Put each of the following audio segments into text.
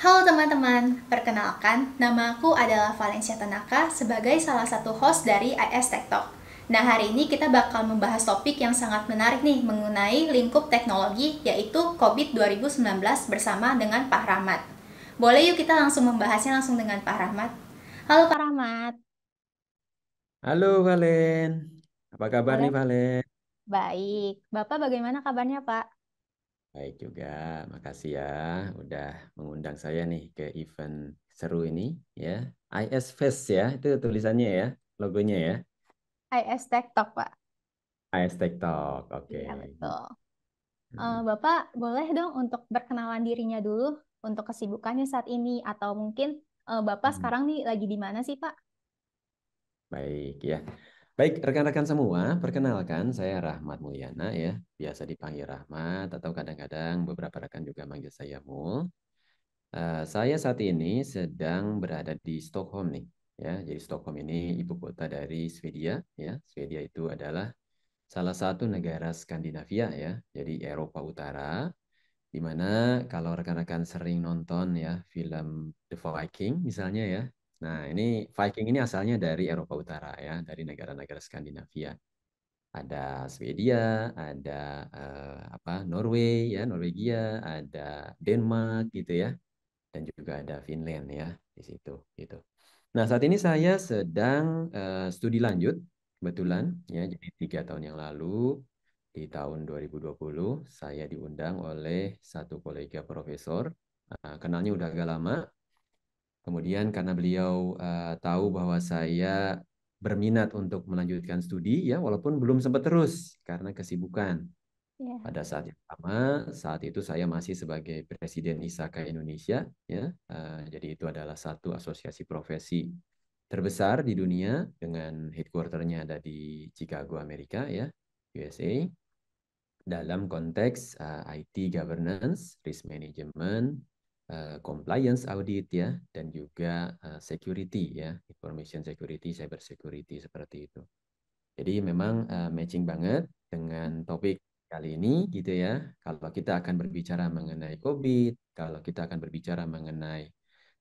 Halo teman-teman, perkenalkan, nama aku adalah Valencia Tanaka sebagai salah satu host dari IS Tech Talk. Nah, hari ini kita bakal membahas topik yang sangat menarik nih mengenai lingkup teknologi, yaitu COVID 2019 bersama dengan Pak Rahmat. Boleh yuk kita langsung membahasnya langsung dengan Pak Rahmat. Halo Pak Rahmat. Halo Valen, apa kabar nih Boleh? Valen? Baik. Bapak bagaimana kabarnya, Pak? Baik juga, makasih ya udah mengundang saya nih ke event seru ini ya. IS Fest ya, itu tulisannya ya, logonya ya. IS Tech Talk, Pak. IS Tech Talk, Iya, oke. betul. Hmm, Bapak boleh dong untuk berkenalan dirinya dulu untuk kesibukannya saat ini atau mungkin Bapak hmm, sekarang nih lagi di mana sih, Pak? Baik ya. Baik rekan-rekan semua, perkenalkan saya Rahmat Mulyana ya, biasa dipanggil Rahmat atau kadang-kadang beberapa rekan juga manggil saya Mul. Saya saat ini sedang berada di Stockholm nih, ya. Jadi Stockholm ini ibu kota dari Swedia, ya. Swedia itu adalah salah satu negara Skandinavia, ya. Jadi Eropa Utara, di mana kalau rekan-rekan sering nonton ya film The Viking misalnya ya. Nah, ini Viking ini asalnya dari Eropa Utara ya, dari negara-negara Skandinavia. Ada Swedia, ada Norway ya, Norwegia, ada Denmark gitu ya dan juga ada Finland ya di situ gitu. Nah, saat ini saya sedang studi lanjut kebetulan ya. Jadi 3 tahun yang lalu di tahun 2020 saya diundang oleh satu kolega profesor. Kenalnya udah agak lama. Kemudian karena beliau tahu bahwa saya berminat untuk melanjutkan studi ya walaupun belum sempat terus karena kesibukan. Ya. Pada saat yang sama, saat itu saya masih sebagai Presiden ISAKA Indonesia, ya. Jadi itu adalah satu asosiasi profesi terbesar di dunia dengan headquarter-nya ada di Chicago, Amerika, ya, USA. Dalam konteks IT governance, risk management, compliance audit, ya, dan juga security, ya, information security, cyber security seperti itu. Jadi memang matching banget dengan topik kali ini gitu ya. Kalau kita akan berbicara mengenai COVID, kalau kita akan berbicara mengenai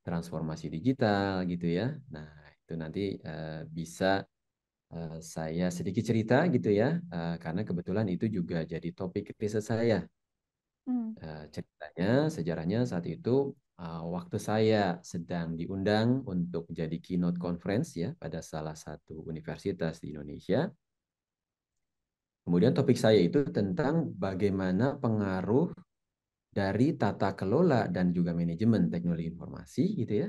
transformasi digital gitu ya. Nah, itu nanti bisa saya sedikit cerita gitu ya. Karena kebetulan itu juga jadi topik riset saya. Hmm. Ceritanya, sejarahnya saat itu waktu saya sedang diundang untuk jadi keynote conference ya pada salah satu universitas di Indonesia. Kemudian topik saya itu tentang bagaimana pengaruh dari tata kelola dan juga manajemen teknologi informasi gitu ya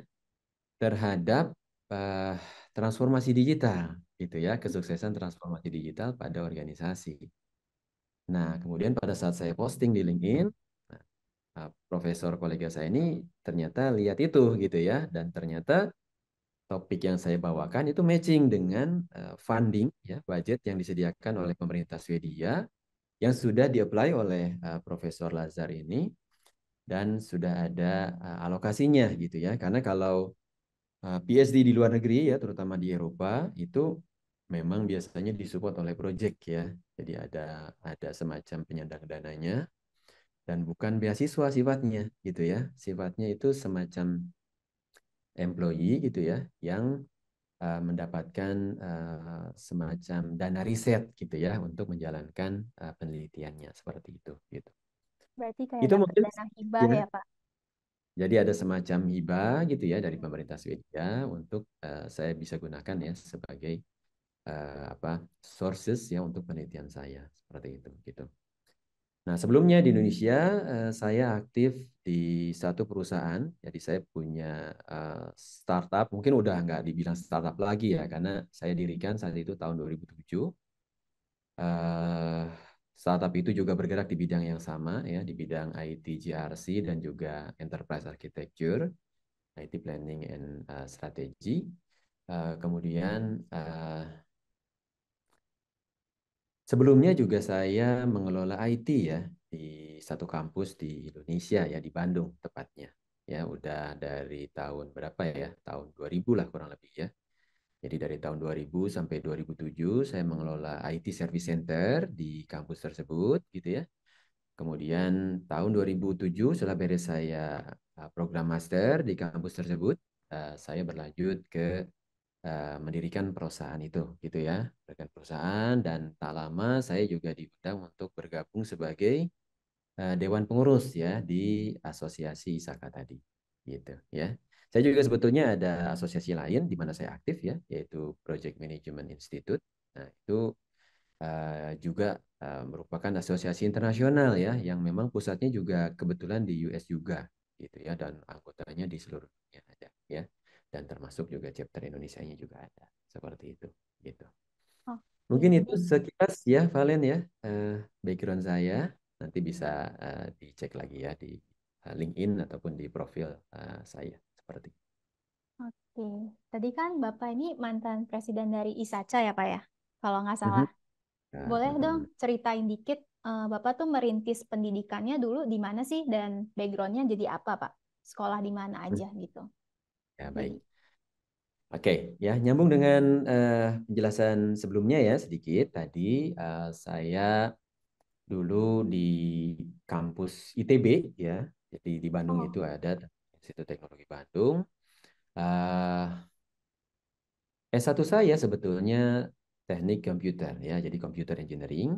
terhadap eh, transformasi digital gitu ya, kesuksesan transformasi digital pada organisasi. Nah, kemudian pada saat saya posting di LinkedIn, nah, profesor kolega saya ini ternyata lihat itu gitu ya dan ternyata topik yang saya bawakan itu matching dengan funding ya, budget yang disediakan oleh pemerintah Swedia yang sudah di-apply oleh Profesor Lazar ini dan sudah ada alokasinya gitu ya. Karena kalau PhD di luar negeri ya, terutama di Eropa itu memang biasanya disupport oleh project ya. Jadi ada semacam penyandang dananya dan bukan beasiswa sifatnya gitu ya. Sifatnya itu semacam employee gitu ya yang mendapatkan semacam dana riset gitu ya untuk menjalankan penelitiannya seperti itu gitu. Berarti kayak Itu dapat mungkin dana hibah ya. ya, Pak? Jadi ada semacam hibah gitu ya dari pemerintah Swedia untuk saya bisa gunakan ya sebagai sources ya untuk penelitian saya seperti itu gitu. Nah, sebelumnya di Indonesia saya aktif di satu perusahaan. Jadi saya punya startup, mungkin udah nggak dibilang startup lagi ya karena saya dirikan saat itu tahun 2007. eh Startup itu juga bergerak di bidang yang sama ya, di bidang IT GRC dan juga Enterprise Architecture, IT Planning and Strategy. Kemudian sebelumnya juga saya mengelola IT ya di satu kampus di Indonesia ya di Bandung tepatnya. Ya udah dari tahun berapa ya? Tahun 2000 lah kurang lebih ya. Jadi dari tahun 2000 sampai 2007 saya mengelola IT Service Center di kampus tersebut gitu ya. Kemudian tahun 2007 setelah beres saya program master di kampus tersebut, saya berlanjut ke mendirikan perusahaan itu, gitu ya. Mendirikan perusahaan dan tak lama saya juga diundang untuk bergabung sebagai dewan pengurus ya di asosiasi ISAKA tadi, gitu ya. Saya juga sebetulnya ada asosiasi lain di mana saya aktif ya, yaitu Project Management Institute. Nah, itu juga merupakan asosiasi internasional ya, yang memang pusatnya juga kebetulan di US juga, gitu ya, dan anggotanya di seluruh dunia ada ya, dan termasuk juga chapter Indonesianya juga ada, seperti itu, gitu. Oke, Mungkin itu jadi sekilas ya, Valen ya, background saya. Nanti bisa dicek lagi ya di LinkedIn ataupun di profil saya, seperti itu. oke. Tadi kan Bapak ini mantan presiden dari ISACA ya Pak ya? Kalau nggak salah. Mhm. Ya, Boleh dong mhm. ceritain dikit, Bapak tuh merintis pendidikannya dulu di mana sih dan backgroundnya jadi apa Pak? Sekolah di mana aja gitu. Ya, Jadi, baik. Oke, ya nyambung dengan penjelasan sebelumnya ya sedikit. Tadi saya dulu di kampus ITB ya. Jadi di Bandung oh, itu ada Institut Teknologi Bandung. Eh, S1 saya sebetulnya teknik komputer ya, jadi computer engineering.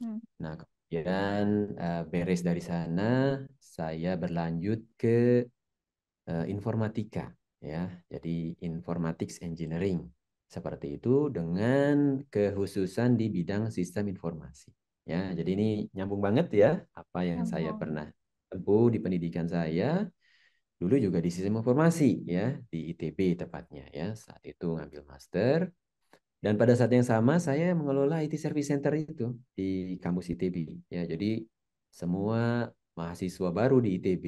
hmm, Nah, kemudian beres dari sana saya berlanjut ke informatika ya. Jadi informatics engineering. Seperti itu dengan kekhususan di bidang sistem informasi. Ya, jadi ini nyambung banget ya apa yang saya nyambung. pernah tempuh di pendidikan saya. Dulu juga di sistem informasi ya, di ITB tepatnya ya. Saat itu ngambil master dan pada saat yang sama saya mengelola IT Service Center itu di kampus ITB. Ya, jadi semua mahasiswa baru di ITB,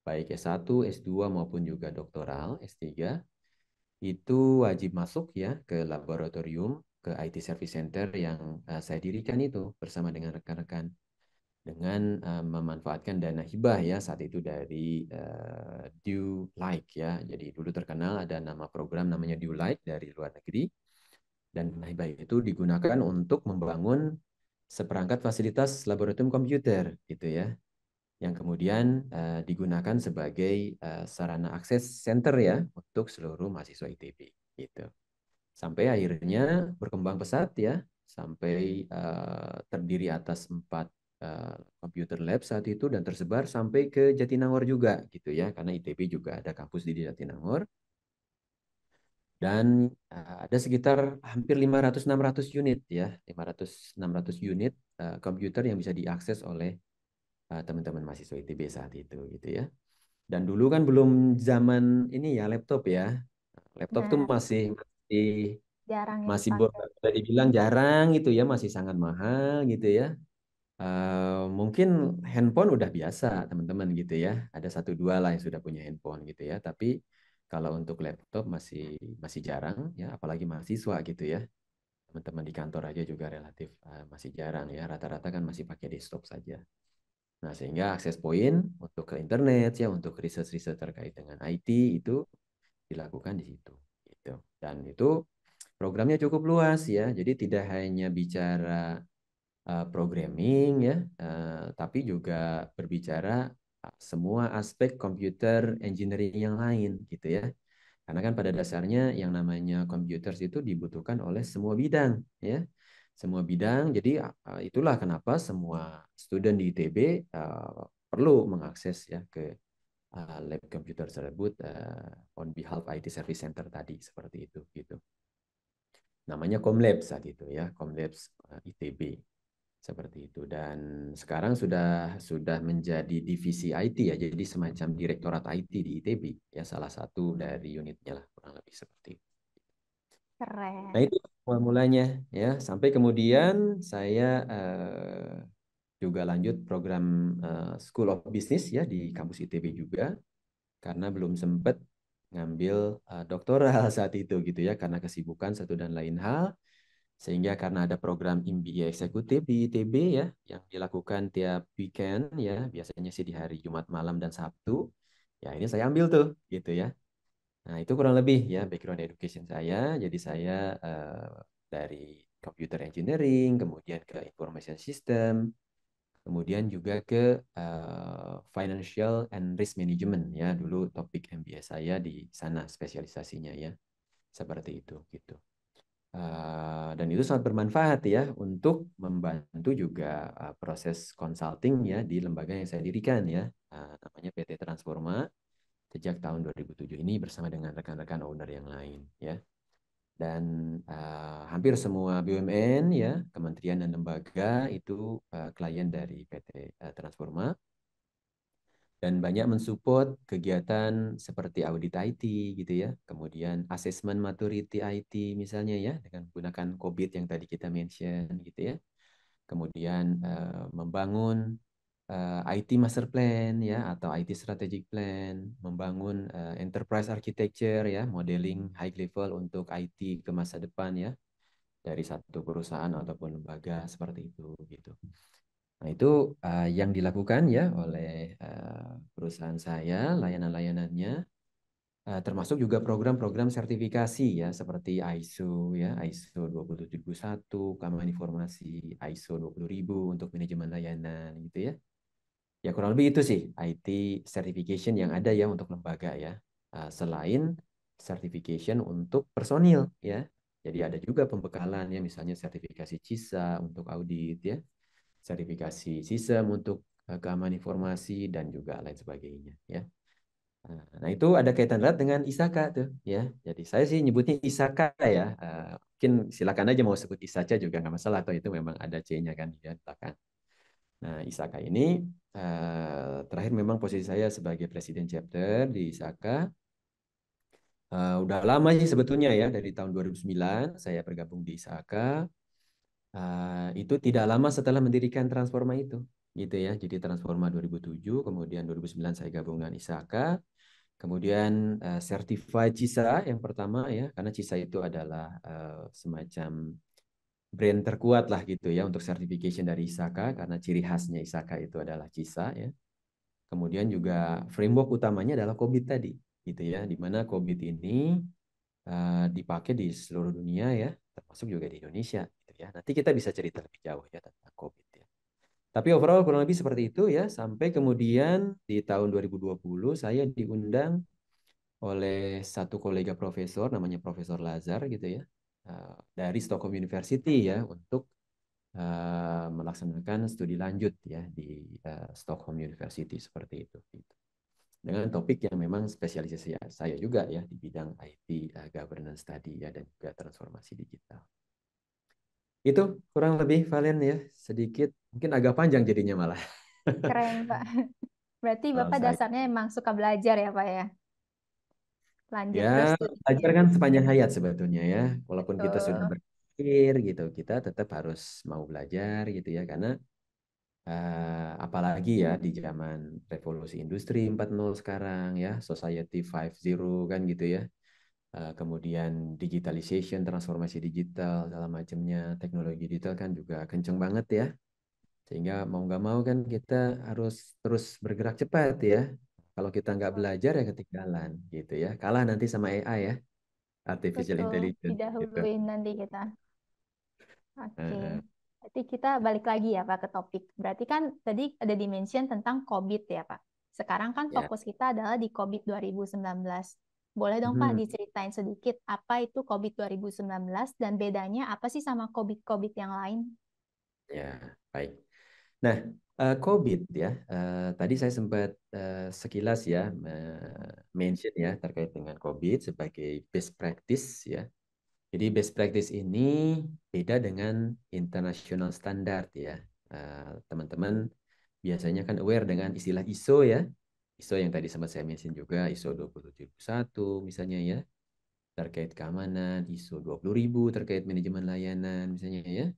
baik S1, S2 maupun juga doktoral, S3, itu wajib masuk ya ke laboratorium, ke IT Service Center yang saya dirikan itu bersama dengan rekan-rekan dengan memanfaatkan dana hibah ya saat itu dari Dew Like ya. Jadi dulu terkenal ada nama program namanya Dew Like dari luar negeri dan dana hibah itu digunakan untuk membangun seperangkat fasilitas laboratorium komputer gitu ya, yang kemudian digunakan sebagai sarana akses center ya untuk seluruh mahasiswa ITB gitu. Sampai akhirnya berkembang pesat ya, sampai terdiri atas 4 computer lab saat itu dan tersebar sampai ke Jatinangor juga gitu ya, karena ITB juga ada kampus di Jatinangor. Dan ada sekitar hampir 500-600 unit ya, 500-600 unit komputer yang bisa diakses oleh teman-teman mahasiswa ITB saat itu gitu ya. Dan dulu kan belum zaman ini ya laptop ya. Laptop tuh Benar, masih masih jarang yang masih dipakai. boleh dibilang jarang gitu ya, masih sangat mahal gitu ya. Mungkin handphone udah biasa teman-teman gitu ya. Ada satu dua lah yang sudah punya handphone gitu ya. Tapi kalau untuk laptop masih masih jarang ya, apalagi mahasiswa gitu ya. Teman-teman di kantor aja juga relatif masih jarang ya. Rata-rata kan masih pakai desktop saja. Nah, sehingga akses poin untuk ke internet ya, untuk riset-riset terkait dengan IT itu dilakukan di situ gitu. Dan itu programnya cukup luas ya. Jadi tidak hanya bicara programming ya, tapi juga berbicara semua aspek computer engineering yang lain gitu ya. Karena kan pada dasarnya yang namanya komputer itu dibutuhkan oleh semua bidang ya. Semua bidang. Jadi itulah kenapa semua student di ITB perlu mengakses ya ke lab komputer tersebut on behalf IT Service Center tadi seperti itu gitu. Namanya Comlab saat itu ya, Comlabs ITB. Seperti itu. Dan sekarang sudah menjadi divisi IT ya, jadi semacam direktorat IT di ITB ya, salah satu dari unitnya lah kurang lebih seperti itu. Nah Keren. itu mulanya ya, sampai kemudian saya juga lanjut program School of Business ya di kampus ITB juga, karena belum sempat ngambil doktoral saat itu gitu ya, karena kesibukan satu dan lain hal. Sehingga karena ada program MBA eksekutif di ITB ya, yang dilakukan tiap weekend ya, biasanya sih di hari Jumat malam dan Sabtu. Ya ini saya ambil tuh gitu ya. Nah itu kurang lebih ya background education saya. Jadi saya dari computer engineering, kemudian ke information system, kemudian juga ke financial and risk management ya. Dulu topik MBA saya di sana spesialisasinya ya. Seperti itu gitu. Dan itu sangat bermanfaat ya untuk membantu juga proses consulting ya di lembaga yang saya dirikan ya, namanya PT Transforma sejak tahun 2007 ini bersama dengan rekan-rekan owner yang lain ya. Dan hampir semua BUMN ya, kementerian dan lembaga itu klien dari PT Transforma, dan banyak mensupport kegiatan seperti audit IT gitu ya, kemudian assessment maturity IT misalnya ya, dengan menggunakan COVID yang tadi kita mention gitu ya, kemudian membangun IT master plan ya, atau IT strategic plan, membangun enterprise architecture ya, modeling high level untuk IT ke masa depan ya, dari satu perusahaan ataupun lembaga seperti itu gitu. Nah, itu yang dilakukan ya oleh perusahaan saya, layanan-layanannya, termasuk juga program-program sertifikasi ya, seperti ISO ya, ISO 27001, keamanan informasi, ISO 20000 untuk manajemen layanan gitu ya. Ya kurang lebih itu sih IT certification yang ada ya untuk lembaga ya. Selain certification untuk personil ya. Jadi ada juga pembekalan ya, misalnya sertifikasi CISA untuk audit ya, sertifikasi sistem untuk keamanan informasi dan juga lain sebagainya ya. Nah, itu ada kaitan erat dengan ISAKA tuh ya. Jadi saya sih nyebutnya ISAKA ya. Mungkin silakan aja mau sebut ISACA juga nggak masalah, atau itu memang ada C-nya kan di belakang. Nah, ISAKA ini terakhir memang posisi saya sebagai presiden chapter di ISAKA. Udah lama sih sebetulnya ya, dari tahun 2009 saya bergabung di ISAKA. Itu tidak lama setelah mendirikan Transforma itu, gitu ya. Jadi Transforma 2007, kemudian 2009 saya gabung dengan ISAKA, kemudian Certified CISA yang pertama ya, karena CISA itu adalah semacam brand terkuat lah gitu ya untuk certification dari ISAKA, karena ciri khasnya ISAKA itu adalah CISA ya. Kemudian juga framework utamanya adalah COVID tadi, gitu ya, di mana COVID ini dipakai di seluruh dunia ya, termasuk juga di Indonesia gitu ya. Nanti kita bisa cerita lebih jauh ya tentang COVID ya. Tapi overall kurang lebih seperti itu ya, sampai kemudian di tahun 2020 saya diundang oleh satu kolega profesor namanya Profesor Lazar gitu ya, dari Stockholm University ya, untuk melaksanakan studi lanjut ya di Stockholm University seperti itu gitu. Dengan topik yang memang spesialisasi saya juga ya di bidang IT governance study ya, dan juga transformasi digital. Itu kurang lebih Valen ya, sedikit mungkin agak panjang jadinya malah. Keren, Pak. Berarti Kalau Bapak saya dasarnya emang suka belajar ya, Pak ya? ya Lanjut terus studinya. belajar kan sepanjang hayat sebetulnya ya, walaupun kita sudah Betul. berakhir gitu, kita tetap harus mau belajar gitu ya, karena apalagi ya di zaman revolusi industri 4.0 sekarang ya, society 5.0 kan gitu ya. Kemudian digitalization, transformasi digital, segala macamnya, teknologi digital kan juga kenceng banget ya. Sehingga mau nggak mau kan kita harus terus bergerak cepat ya. Kalau kita nggak belajar ya ketinggalan gitu ya. Kalah nanti sama AI ya, artificial Betul. intelligence gitu. Didahuluin nanti kita. Oke. Heeh, Berarti kita balik lagi ya, Pak, ke topik. Berarti kan tadi ada dimention tentang COVID ya, Pak. Sekarang kan ya. fokus kita adalah di COVID 2019. Boleh dong, Pak, Hmm, diceritain sedikit apa itu COVID 2019 dan bedanya apa sih sama COVID-COVID yang lain? ya, baik. Nah, COVID ya, tadi saya sempat sekilas ya mention ya terkait dengan COVID sebagai best practice ya. Jadi best practice ini beda dengan international standard ya. Teman-teman biasanya kan aware dengan istilah ISO ya. ISO yang tadi sempat saya mention juga, ISO 27001 misalnya ya, terkait keamanan, ISO 20000 terkait manajemen layanan misalnya ya.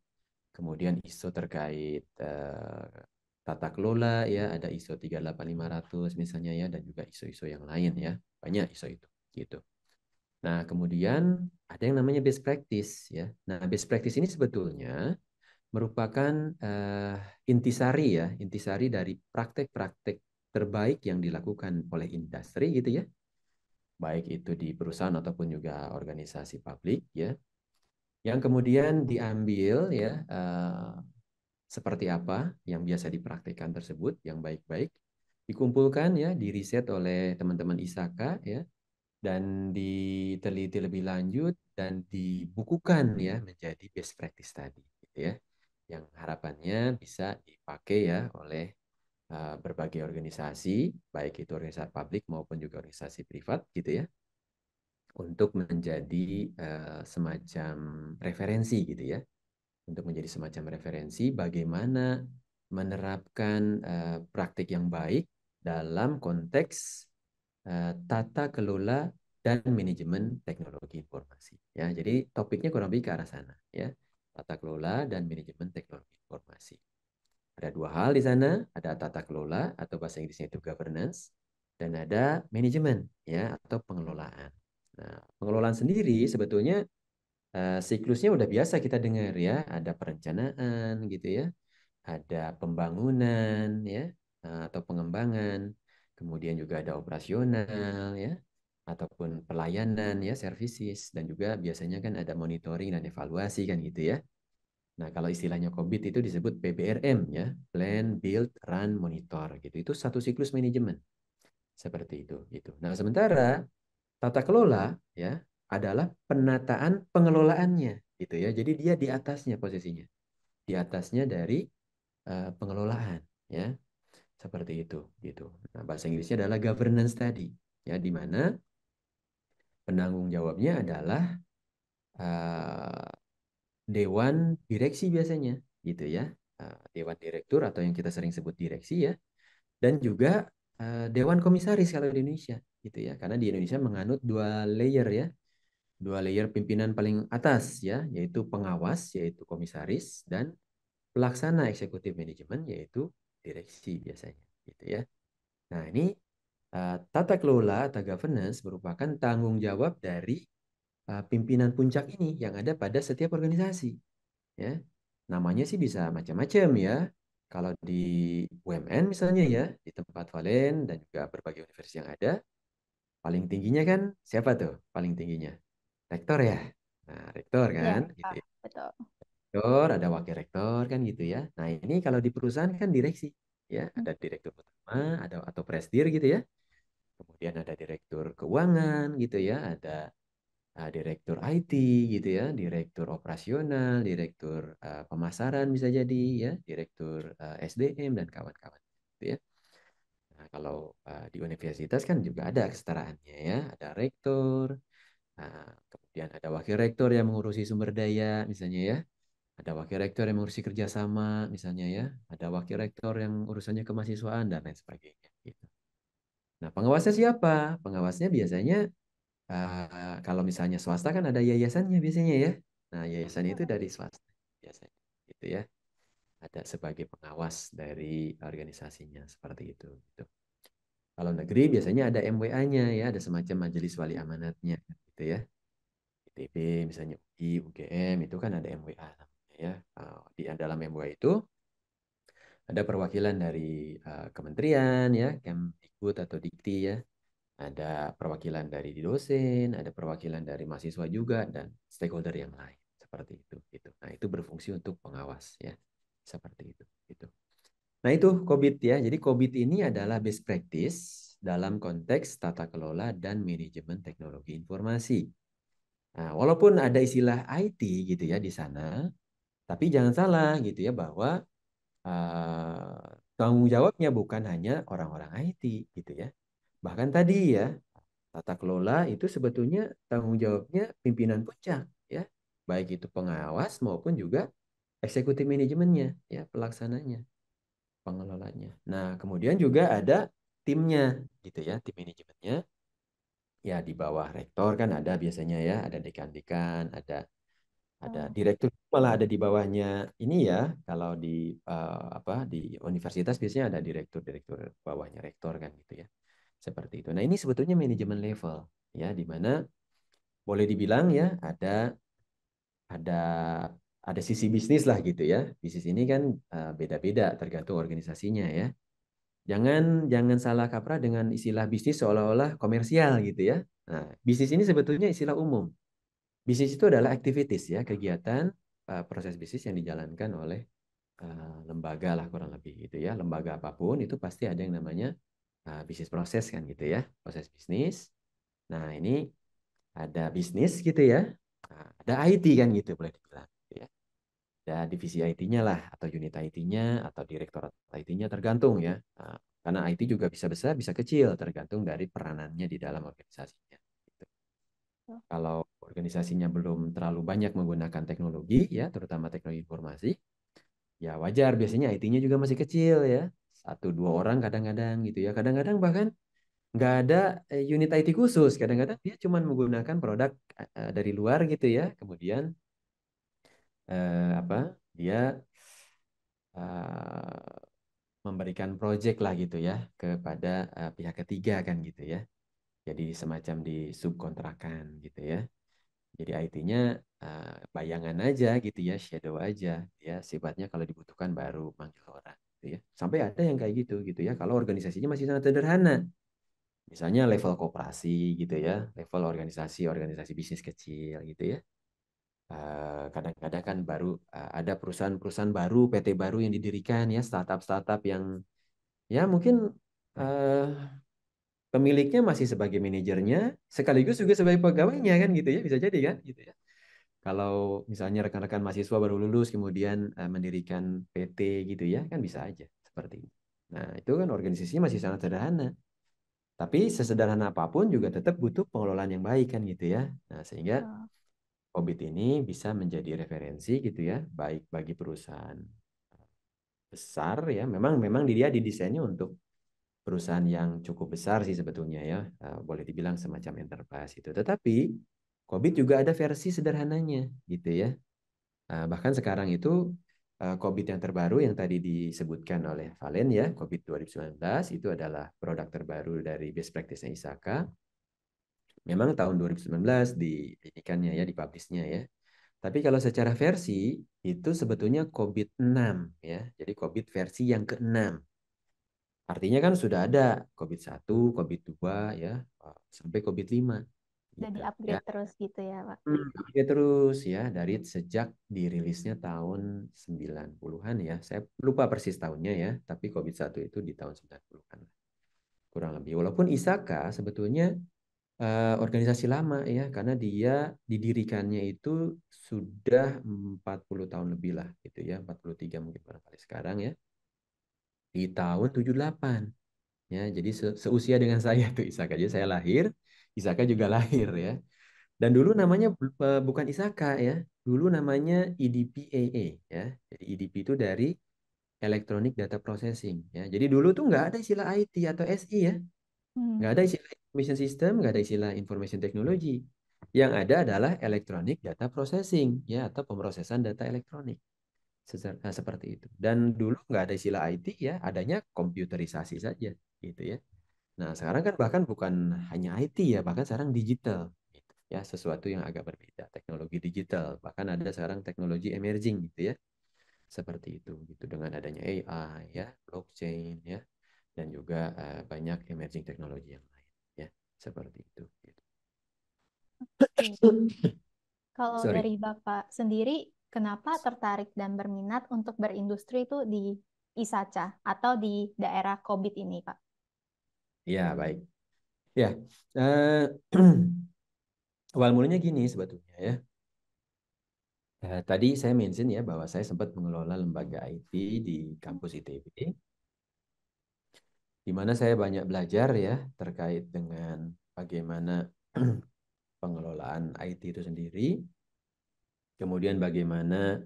Kemudian ISO terkait tata kelola ya, ada ISO 38500 misalnya ya, dan juga ISO-ISO yang lain ya. Banyak ISO itu gitu. Nah, kemudian ada yang namanya best practice ya. Nah, best practice ini sebetulnya merupakan intisari ya, intisari dari praktek-praktek terbaik yang dilakukan oleh industri gitu ya. Baik itu di perusahaan ataupun juga organisasi publik ya. Yang kemudian diambil ya seperti apa yang biasa dipraktikkan tersebut, yang baik-baik, dikumpulkan ya, diriset oleh teman-teman ISAKA ya, dan diteliti lebih lanjut dan dibukukan ya menjadi best practice tadi, gitu ya, yang harapannya bisa dipakai ya oleh berbagai organisasi, baik itu organisasi publik maupun juga organisasi privat, gitu ya, untuk menjadi semacam referensi gitu ya, untuk menjadi semacam referensi bagaimana menerapkan praktik yang baik dalam konteks tata kelola dan manajemen teknologi informasi. Ya, jadi topiknya kurang lebih ke arah sana ya, tata kelola dan manajemen teknologi informasi. Ada dua hal di sana, ada tata kelola atau bahasa Inggrisnya itu governance, dan ada manajemen ya atau pengelolaan. Nah, pengelolaan sendiri sebetulnya siklusnya udah biasa kita dengar ya, ada perencanaan gitu ya, ada pembangunan ya atau pengembangan, kemudian juga ada operasional ya ataupun pelayanan ya, services, dan juga biasanya kan ada monitoring dan evaluasi kan gitu ya. Nah, kalau istilahnya COVID itu disebut PBRM ya, Plan, Build, Run, Monitor gitu. Itu satu siklus manajemen seperti itu gitu. Nah, sementara tata kelola ya adalah penataan pengelolaannya gitu ya. Jadi dia di atasnya posisinya. Di atasnya dari pengelolaan ya. Seperti itu gitu. Nah, bahasa Inggrisnya adalah governance tadi ya, di mana penanggung jawabnya adalah uh, dewan direksi biasanya gitu ya. Dewan direktur atau yang kita sering sebut direksi ya, dan juga dewan komisaris kalau di Indonesia gitu ya. Karena di Indonesia menganut dua layer ya, dua layer pimpinan paling atas ya, yaitu pengawas yaitu komisaris, dan pelaksana eksekutif manajemen yaitu direksi biasanya gitu ya. Nah, ini tata kelola atau governance merupakan tanggung jawab dari pimpinan puncak ini yang ada pada setiap organisasi ya. Namanya sih bisa macam-macam ya. Kalau di UMN misalnya ya, di tempat Valen dan juga berbagai universitas yang ada, paling tingginya kan siapa tuh? Paling tingginya rektor ya. Nah, rektor Ya, kan gitu Kak, ya. betul. Rektor, ada wakil rektor kan gitu ya. Nah, ini kalau di perusahaan kan direksi ya, ada direktur utama, ada atau presidir gitu ya. Kemudian ada direktur keuangan gitu ya, ada direktur IT gitu ya, direktur operasional, direktur pemasaran bisa jadi ya, direktur SDM dan kawan-kawan gitu ya. Nah, kalau di universitas kan juga ada kesetaraannya ya, ada rektor, kemudian ada wakil rektor yang mengurusi sumber daya misalnya ya, ada wakil rektor yang mengurusi kerjasama misalnya ya, ada wakil rektor yang urusannya kemahasiswaan dan lain sebagainya gitu. Nah, pengawasnya siapa? Pengawasnya biasanya kalau misalnya swasta kan ada yayasannya biasanya ya. Nah, yayasan itu dari swasta biasanya gitu ya. Ada sebagai pengawas dari organisasinya seperti itu gitu. Kalau negeri biasanya ada MWA-nya ya, ada semacam majelis wali amanatnya gitu ya. ITB misalnya UI, UGM itu kan ada MWA namanya ya. Di dalam MWA itu ada perwakilan dari kementerian ya, Kemdikbud atau Dikti ya, ada perwakilan dari dosen, ada perwakilan dari mahasiswa juga, dan stakeholder yang lain seperti itu. Gitu. Nah, itu berfungsi untuk pengawas ya, seperti itu. Gitu. Nah, itu COVID ya. Jadi COVID ini adalah best practice dalam konteks tata kelola dan manajemen teknologi informasi. Nah, walaupun ada istilah IT gitu ya di sana, tapi jangan salah gitu ya bahwa tanggung jawabnya bukan hanya orang-orang IT gitu ya. Bahkan tadi ya, tata kelola itu sebetulnya tanggung jawabnya pimpinan puncak ya, baik itu pengawas maupun juga eksekutif manajemennya ya, pelaksananya, pengelolanya. Nah, kemudian juga ada timnya gitu ya, tim manajemennya ya di bawah rektor kan ada biasanya ya, ada dekan-dekan, ada Oh, direktur malah ada di bawahnya ini ya. Kalau di apa di universitas biasanya ada direktur bawahnya rektor kan gitu ya, seperti itu. Nah, ini sebetulnya manajemen level ya, di mana boleh dibilang ya ada ada sisi bisnis lah gitu ya. Bisnis ini kan beda-beda tergantung organisasinya ya. Jangan salah kaprah dengan istilah bisnis seolah-olah komersial gitu ya. Nah, bisnis ini sebetulnya istilah umum. Bisnis itu adalah activities ya, kegiatan proses bisnis yang dijalankan oleh lembaga lah kurang lebih gitu ya. Lembaga apapun itu pasti ada yang namanya bisnis proses kan gitu ya, proses bisnis. Nah ini ada bisnis gitu ya, nah, ada IT kan gitu boleh dibilang gitu ya. Ada divisi IT-nya lah atau unit IT-nya atau direktorat IT-nya tergantung ya. Nah, karena IT juga bisa besar bisa kecil tergantung dari peranannya di dalam organisasinya. Gitu. Kalau organisasinya belum terlalu banyak menggunakan teknologi ya, terutama teknologi informasi, ya wajar biasanya IT-nya juga masih kecil ya. Satu dua orang kadang-kadang gitu ya. Kadang-kadang bahkan nggak ada unit IT khusus. Kadang-kadang dia cuma menggunakan produk dari luar gitu ya. Kemudian apa? Dia eh, memberikan project lah gitu ya kepada pihak ketiga kan gitu ya. Jadi semacam di subkontrakan gitu ya. Jadi IT-nya bayangan aja gitu ya, shadow aja. Ya sifatnya kalau dibutuhkan baru manggil orang gitu ya. Sampai ada yang kayak gitu ya. Kalau organisasinya masih sangat sederhana. Misalnya level koperasi gitu ya, level organisasi bisnis kecil gitu ya. Kadang-kadang kan baru ada perusahaan-perusahaan baru, PT baru yang didirikan ya, startup-startup yang ya mungkin eh, pemiliknya masih sebagai manajernya, sekaligus juga sebagai pegawainya kan gitu ya, bisa jadi kan gitu ya. Kalau misalnya rekan-rekan mahasiswa baru lulus kemudian mendirikan PT gitu ya, kan bisa aja seperti itu. Nah, itu kan organisasinya masih sangat sederhana. Tapi sesederhana apapun juga tetap butuh pengelolaan yang baik kan gitu ya. Nah, sehingga Oh, COVID ini bisa menjadi referensi gitu ya, baik bagi perusahaan besar ya. Memang memang dia didesainnya untuk perusahaan yang cukup besar sih sebetulnya ya. Boleh dibilang semacam enterprise itu. Tetapi COVID juga ada versi sederhananya gitu ya. Bahkan sekarang itu COVID yang terbaru yang tadi disebutkan oleh Valen ya, COVID 2019 itu adalah produk terbaru dari best practice-nya ISAKA. Memang tahun 2019 diinikannya ya, dipublishnya ya. Tapi kalau secara versi itu sebetulnya COVID 6 ya. Jadi COVID versi yang ke-6. Artinya kan sudah ada COVID 1, COVID 2 ya, sampai COVID 5 udah gitu ya. di-upgrade terus gitu ya, Pak. Ya terus ya dari sejak dirilisnya tahun 90-an ya. Saya lupa persis tahunnya ya, tapi COVID 1 itu di tahun 90-an kurang lebih. Walaupun ISAKA sebetulnya organisasi lama ya karena dia didirikannya itu sudah 40 tahun lebih lah gitu ya, 43 mungkin barangkali sekarang ya. Di tahun 78 ya. Jadi seusia dengan saya tuh ISAKA. Jadi saya lahir, ISAKA juga lahir ya. Dan dulu namanya bukan ISAKA ya. Dulu namanya EDPAA ya. Jadi EDP itu dari Electronic Data Processing ya. Jadi dulu tuh nggak ada istilah IT atau SI ya. Hmm. Nggak ada istilah information system, nggak ada istilah information technology. Yang ada adalah electronic data processing ya atau pemrosesan data elektronik. Seperti itu. Dan dulu nggak ada istilah IT ya, adanya komputerisasi saja gitu ya. Nah, sekarang kan bahkan bukan hanya IT ya, bahkan sekarang digital gitu ya, sesuatu yang agak berbeda, teknologi digital. Bahkan ada sekarang teknologi emerging gitu ya. Seperti itu gitu dengan adanya AI ya, blockchain ya, dan juga banyak emerging teknologi yang lain ya. Seperti itu gitu. Oke. Kalau Sorry. dari Bapak sendiri, kenapa tertarik dan berminat untuk berindustri itu di ISACA atau di daerah COVID ini, Pak? Ya, baik. Ya. eh, awal mulanya gini sebetulnya ya. Tadi saya mention ya bahwa saya sempat mengelola lembaga IT di kampus ITB, di mana saya banyak belajar ya terkait dengan bagaimana pengelolaan IT itu sendiri, kemudian bagaimana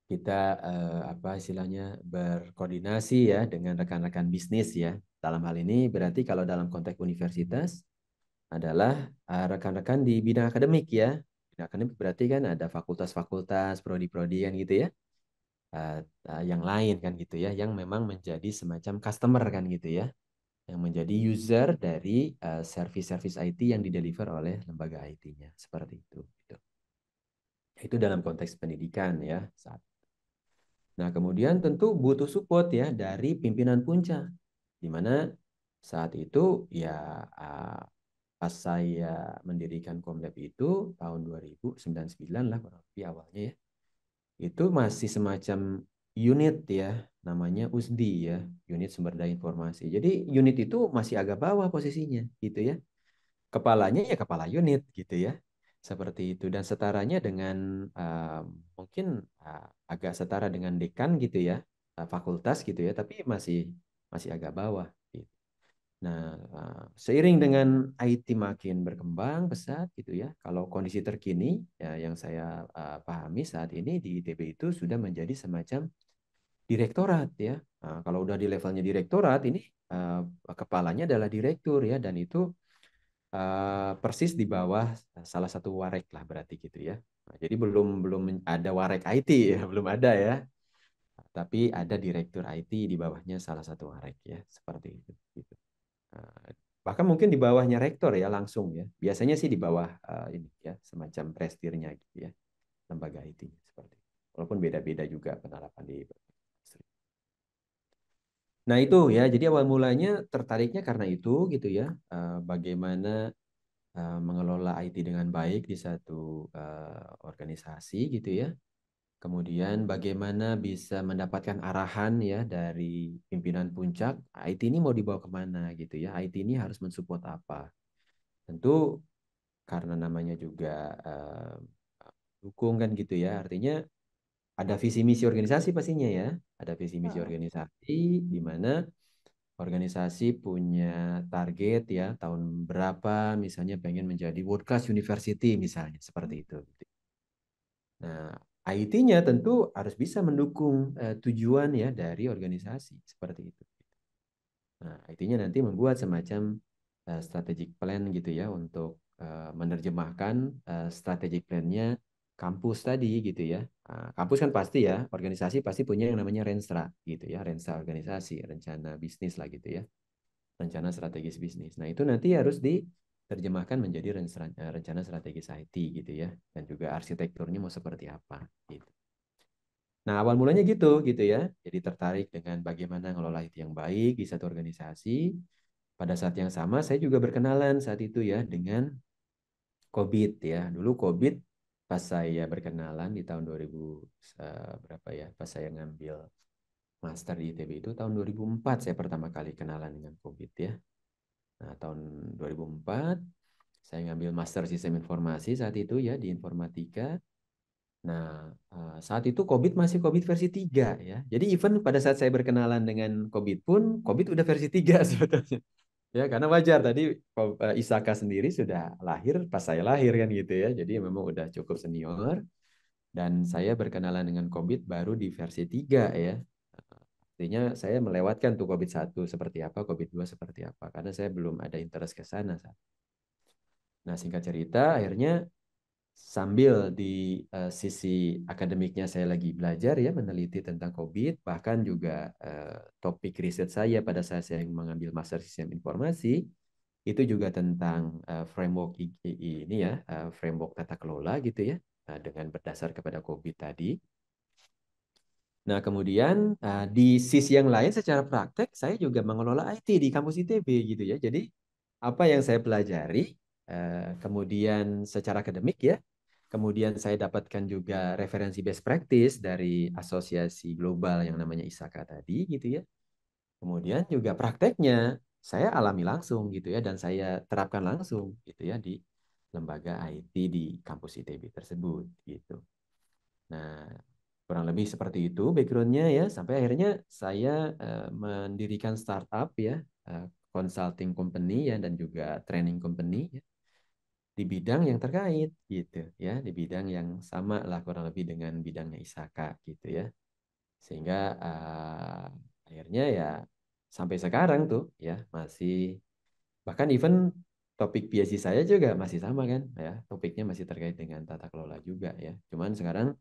kita apa istilahnya berkoordinasi ya dengan rekan-rekan bisnis ya. Dalam hal ini berarti kalau dalam konteks universitas adalah rekan-rekan di bidang akademik ya. Bidang akademik berarti kan ada fakultas-fakultas, prodi-prodi kan gitu ya. Yang lain kan gitu ya, yang memang menjadi semacam customer kan gitu ya, yang menjadi user dari service-service IT yang dideliver oleh lembaga IT-nya seperti itu. Gitu. Itu dalam konteks pendidikan ya. Nah kemudian tentu butuh support ya dari pimpinan puncak, di mana saat itu ya uh, pas saya mendirikan Komlab itu tahun 2009 lah kurang lebih awalnya ya. Itu masih semacam unit ya, namanya USDI ya, unit sumber daya informasi. Jadi unit itu masih agak bawah posisinya gitu ya. Kepalanya ya kepala unit gitu ya. Seperti itu dan setaranya dengan mungkin agak setara dengan dekan gitu ya, fakultas gitu ya, tapi masih masih agak bawah gitu. Nah, seiring dengan IT makin berkembang pesat gitu ya, kalau kondisi terkini ya yang saya pahami saat ini di ITB itu sudah menjadi semacam direktorat ya. Nah, kalau udah di levelnya direktorat ini uh, kepalanya adalah direktur ya dan itu persis di bawah salah satu warek lah berarti gitu ya. Nah, jadi belum belum ada warek IT ya, belum ada ya. Tapi ada direktur IT di bawahnya salah satu warek ya, seperti itu. Gitu. Nah, bahkan mungkin di bawahnya rektor ya langsung ya. Biasanya sih di bawah ini ya, semacam prestirnya gitu ya, lembaga IT seperti itu. Walaupun beda-beda juga penerapan di industri. Nah itu ya, jadi awal mulanya tertariknya karena itu gitu ya, bagaimana mengelola IT dengan baik di satu organisasi gitu ya. Kemudian bagaimana bisa mendapatkan arahan ya dari pimpinan puncak, IT ini mau dibawa kemana gitu ya, IT ini harus mensupport apa. Tentu karena namanya juga eh, dukung kan gitu ya, artinya ada visi misi organisasi pastinya ya, ada visi misi Heeh. organisasi di mana organisasi punya target ya tahun berapa misalnya pengen menjadi world class university misalnya seperti itu. Nah, IT-nya tentu harus bisa mendukung tujuan ya dari organisasi seperti itu. Nah, IT-nya nanti membuat semacam strategic plan gitu ya untuk menerjemahkan strategic plan-nya kampus tadi gitu ya. Nah, kampus kan pasti ya, organisasi pasti punya yang namanya Renstra gitu ya, Renstra organisasi, rencana bisnis lah gitu ya, rencana strategis bisnis. Nah, itu nanti harus diterjemahkan menjadi rencana strategis IT gitu ya, dan juga arsitekturnya mau seperti apa gitu. Nah, awal mulanya gitu, gitu ya. Jadi tertarik dengan bagaimana ngelola itu yang baik di satu organisasi. Pada saat yang sama, saya juga berkenalan saat itu ya dengan COVID ya. Dulu COVID pas saya berkenalan di tahun 2000 berapa ya? Pas saya ngambil master di ITB itu tahun 2004 saya pertama kali kenalan dengan COVID ya. Nah, tahun 2004 saya ngambil master sistem informasi saat itu ya di informatika. Nah, saat itu COVID masih COVID versi 3 ya. Jadi even pada saat saya berkenalan dengan COVID pun, COVID udah versi 3 sebetulnya. Ya, karena wajar tadi Isaka sendiri sudah lahir pas saya lahir kan gitu ya. Jadi memang udah cukup senior dan saya berkenalan dengan COVID baru di versi 3 ya. Artinya saya melewatkan tuh COVID 1 seperti apa, COVID 2 seperti apa karena saya belum ada interest ke sana. Nah, singkat cerita akhirnya sambil di sisi akademiknya saya lagi belajar ya meneliti tentang COVID, bahkan juga topik riset saya pada saat saya mengambil master sistem informasi itu juga tentang framework ini ya, framework tata kelola gitu ya, dengan berdasar kepada COVID tadi. Nah, kemudian di sisi yang lain secara praktek saya juga mengelola IT di kampus ITB gitu ya. Jadi apa yang saya pelajari kemudian secara akademik ya, kemudian saya dapatkan juga referensi best practice dari asosiasi global yang namanya ISAKA tadi gitu ya. Kemudian juga prakteknya saya alami langsung gitu ya dan saya terapkan langsung gitu ya di lembaga IT di kampus ITB tersebut gitu. Nah, kurang lebih seperti itu backgroundnya ya, sampai akhirnya saya mendirikan startup ya, consulting company ya, dan juga training company ya, di bidang yang terkait gitu ya, di bidang yang sama lah kurang lebih dengan bidangnya Isaka gitu ya. Sehingga akhirnya ya sampai sekarang tuh ya masih, bahkan even topik PhD saya juga masih sama kan ya, topiknya masih terkait dengan tata kelola juga ya. Cuman sekarang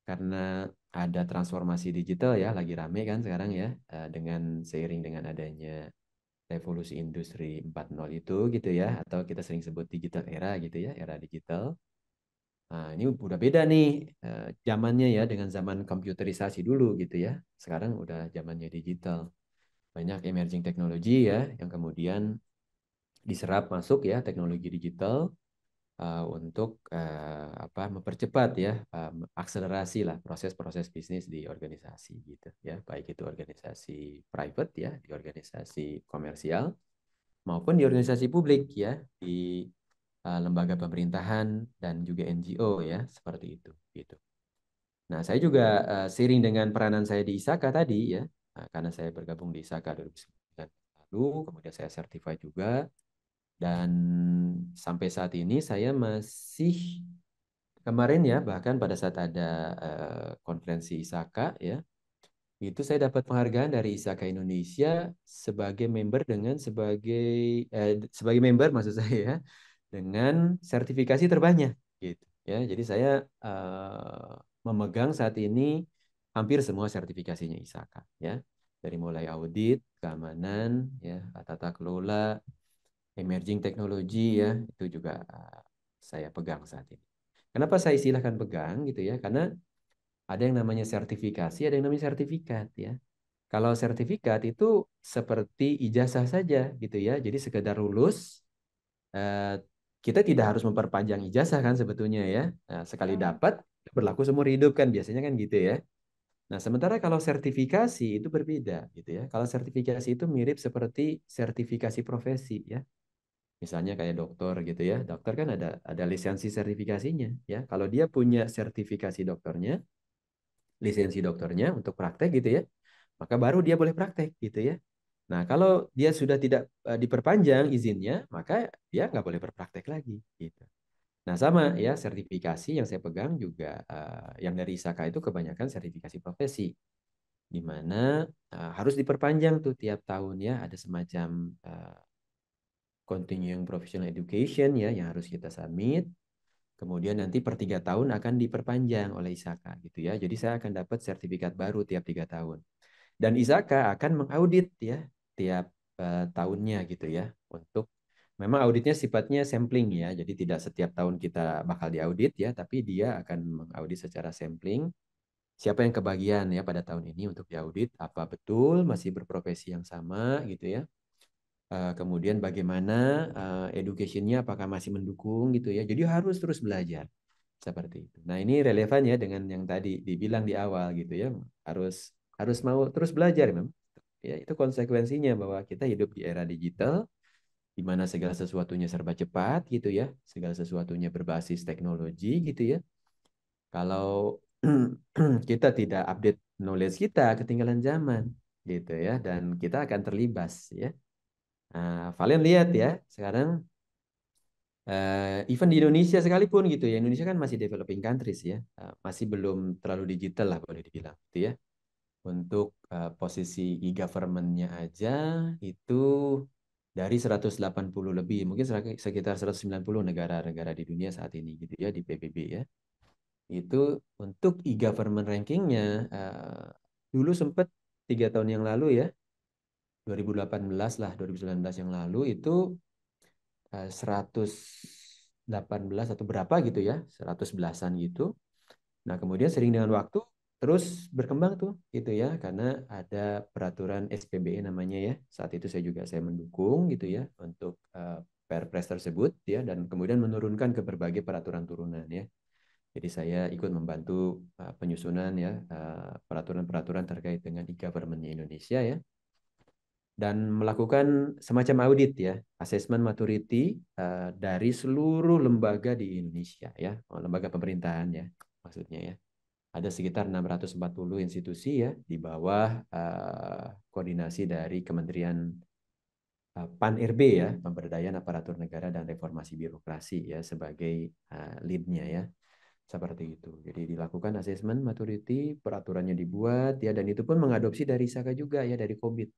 karena ada transformasi digital ya, lagi rame kan sekarang ya, dengan seiring dengan adanya revolusi industri 4.0 itu gitu ya, atau kita sering sebut digital era gitu ya, era digital. Nah, ini udah beda nih zamannya ya dengan zaman komputerisasi dulu gitu ya. Sekarang udah zamannya digital. Banyak emerging teknologi ya yang kemudian diserap masuk ya teknologi digital. untuk mempercepat ya, akselerasi lah proses-proses bisnis di organisasi gitu ya, baik itu organisasi private ya, di organisasi komersial maupun di organisasi publik ya, di lembaga pemerintahan dan juga NGO ya, seperti itu gitu. Nah, saya juga seiring dengan peranan saya di ISAKA tadi ya, karena saya bergabung di ISAKA 2009 lalu, kemudian saya certified juga, dan sampai saat ini saya masih kemarin ya, bahkan pada saat ada konferensi ISAKA ya, itu saya dapat penghargaan dari ISAKA Indonesia sebagai member sebagai member maksud saya ya, dengan sertifikasi terbanyak gitu ya. Jadi saya memegang saat ini hampir semua sertifikasinya ISAKA ya. Dari mulai audit, keamanan ya, tata kelola, emerging technology ya, itu juga saya pegang saat ini. Kenapa saya istilahkan pegang gitu ya? Karena ada yang namanya sertifikasi, ada yang namanya sertifikat ya. Kalau sertifikat itu seperti ijazah saja gitu ya. Jadi sekedar lulus, eh, kita tidak harus memperpanjang ijazah kan sebetulnya ya. Nah, sekali Betul. dapat berlaku seumur hidup kan biasanya kan gitu ya. Nah, sementara kalau sertifikasi itu berbeda gitu ya. Kalau sertifikasi itu mirip seperti sertifikasi profesi ya. Misalnya kayak dokter gitu ya. Dokter kan ada lisensi sertifikasinya ya. Kalau dia punya sertifikasi dokternya, lisensi dokternya untuk praktek gitu ya, maka baru dia boleh praktek gitu ya. Nah, kalau dia sudah tidak diperpanjang izinnya, maka dia nggak boleh berpraktek lagi gitu. Nah, sama ya, sertifikasi yang saya pegang juga yang dari ISAKA itu kebanyakan sertifikasi profesi, di mana harus diperpanjang tuh tiap tahun ya, ada semacam continuing professional education ya yang harus kita submit. Kemudian nanti per 3 tahun akan diperpanjang oleh ISAKA gitu ya. Jadi saya akan dapat sertifikat baru tiap 3 tahun. Dan ISAKA akan mengaudit ya tiap tahunnya gitu ya. Untuk memang auditnya sifatnya sampling ya. Jadi tidak setiap tahun kita bakal diaudit ya, tapi dia akan mengaudit secara sampling. Siapa yang kebagian ya pada tahun ini untuk diaudit, apa betul masih berprofesi yang sama gitu ya. Kemudian bagaimana education-nya apakah masih mendukung gitu ya. Jadi harus terus belajar seperti itu. Nah, ini relevan ya dengan yang tadi dibilang di awal gitu ya. Harus harus mau terus belajar memang. Ya, itu konsekuensinya bahwa kita hidup di era digital di mana segala sesuatunya serba cepat gitu ya. Segala sesuatunya berbasis teknologi gitu ya. Kalau kita tidak update knowledge kita, ketinggalan zaman gitu ya, dan kita akan terlibas ya. Nah, kalian lihat ya, sekarang even di Indonesia sekalipun gitu ya, Indonesia kan masih developing countries ya, masih belum terlalu digital lah boleh dibilang gitu ya. Untuk posisi e-government-nya aja itu dari 180 lebih, mungkin sekitar 190 negara-negara di dunia saat ini gitu ya di PBB ya. Itu untuk e-government rankingnya dulu sempat 3 tahun yang lalu ya, 2018 lah, 2019 yang lalu itu 118 atau berapa gitu ya, 111-an gitu. Nah, kemudian sering dengan waktu terus berkembang tuh gitu ya, karena ada peraturan SPBE namanya ya. Saat itu saya mendukung gitu ya untuk Perpres tersebut ya, dan kemudian menurunkan ke berbagai peraturan turunan ya. Jadi saya ikut membantu penyusunan ya peraturan-peraturan terkait dengan e-government Indonesia ya, dan melakukan semacam audit ya, asesmen maturity dari seluruh lembaga di Indonesia ya, lembaga pemerintahan ya maksudnya ya. Ada sekitar 640 institusi ya di bawah koordinasi dari Kementerian PAN-RB ya, Pemberdayaan Aparatur Negara dan Reformasi Birokrasi ya sebagai lead-nya ya. Seperti itu. Jadi dilakukan asesmen maturity, peraturannya dibuat ya, dan itu pun mengadopsi dari ISAKA juga ya, dari COVID.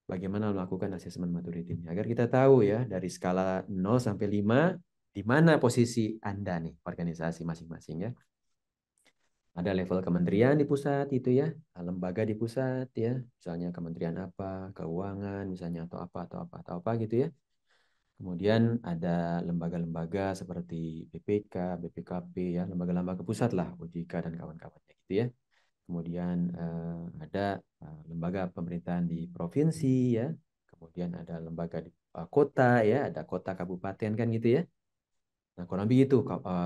Bagaimana melakukan asesmen maturity ini agar kita tahu ya dari skala 0 sampai 5 di mana posisi Anda nih organisasi masing-masing ya. Ada level kementerian di pusat itu ya, lembaga di pusat ya, misalnya kementerian apa, keuangan misalnya, atau apa gitu ya. Kemudian ada lembaga-lembaga seperti BPK, BPKP ya, lembaga-lembaga pusat lah, OJK dan kawan-kawannya gitu ya. Kemudian ada lembaga pemerintahan di provinsi ya. Kemudian ada lembaga di kota ya, ada kota kabupaten kan gitu ya. Nah, kurang lebih itu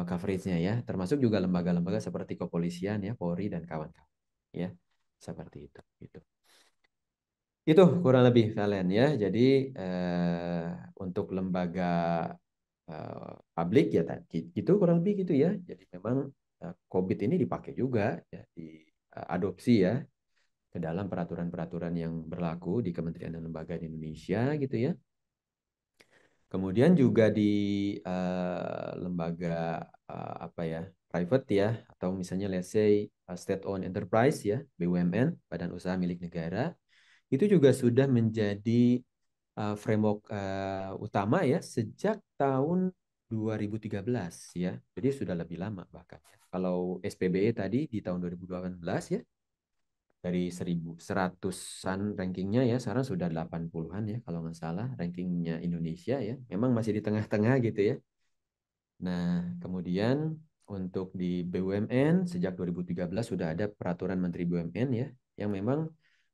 coveragenya ya, termasuk juga lembaga-lembaga seperti kepolisian ya, Polri dan kawan-kawan ya, seperti itu. Gitu. Itu kurang lebih Valen ya. Jadi untuk lembaga publik ya gitu kurang lebih gitu ya. Jadi memang COVID ini dipakai juga ya, diadopsi ya ke dalam peraturan-peraturan yang berlaku di kementerian dan lembaga di Indonesia gitu ya. Kemudian juga di lembaga apa ya, private ya, atau misalnya let's say state owned enterprise ya, BUMN, badan usaha milik negara, itu juga sudah menjadi framework utama ya sejak tahun 2013 ya. Jadi sudah lebih lama bahkan. Kalau SPBE tadi di tahun 2018 ya, dari 1.100-an rankingnya ya, sekarang sudah 80-an ya kalau nggak salah rankingnya Indonesia ya. Memang masih di tengah-tengah gitu ya. Nah, kemudian untuk di BUMN sejak 2013 sudah ada peraturan Menteri BUMN ya yang memang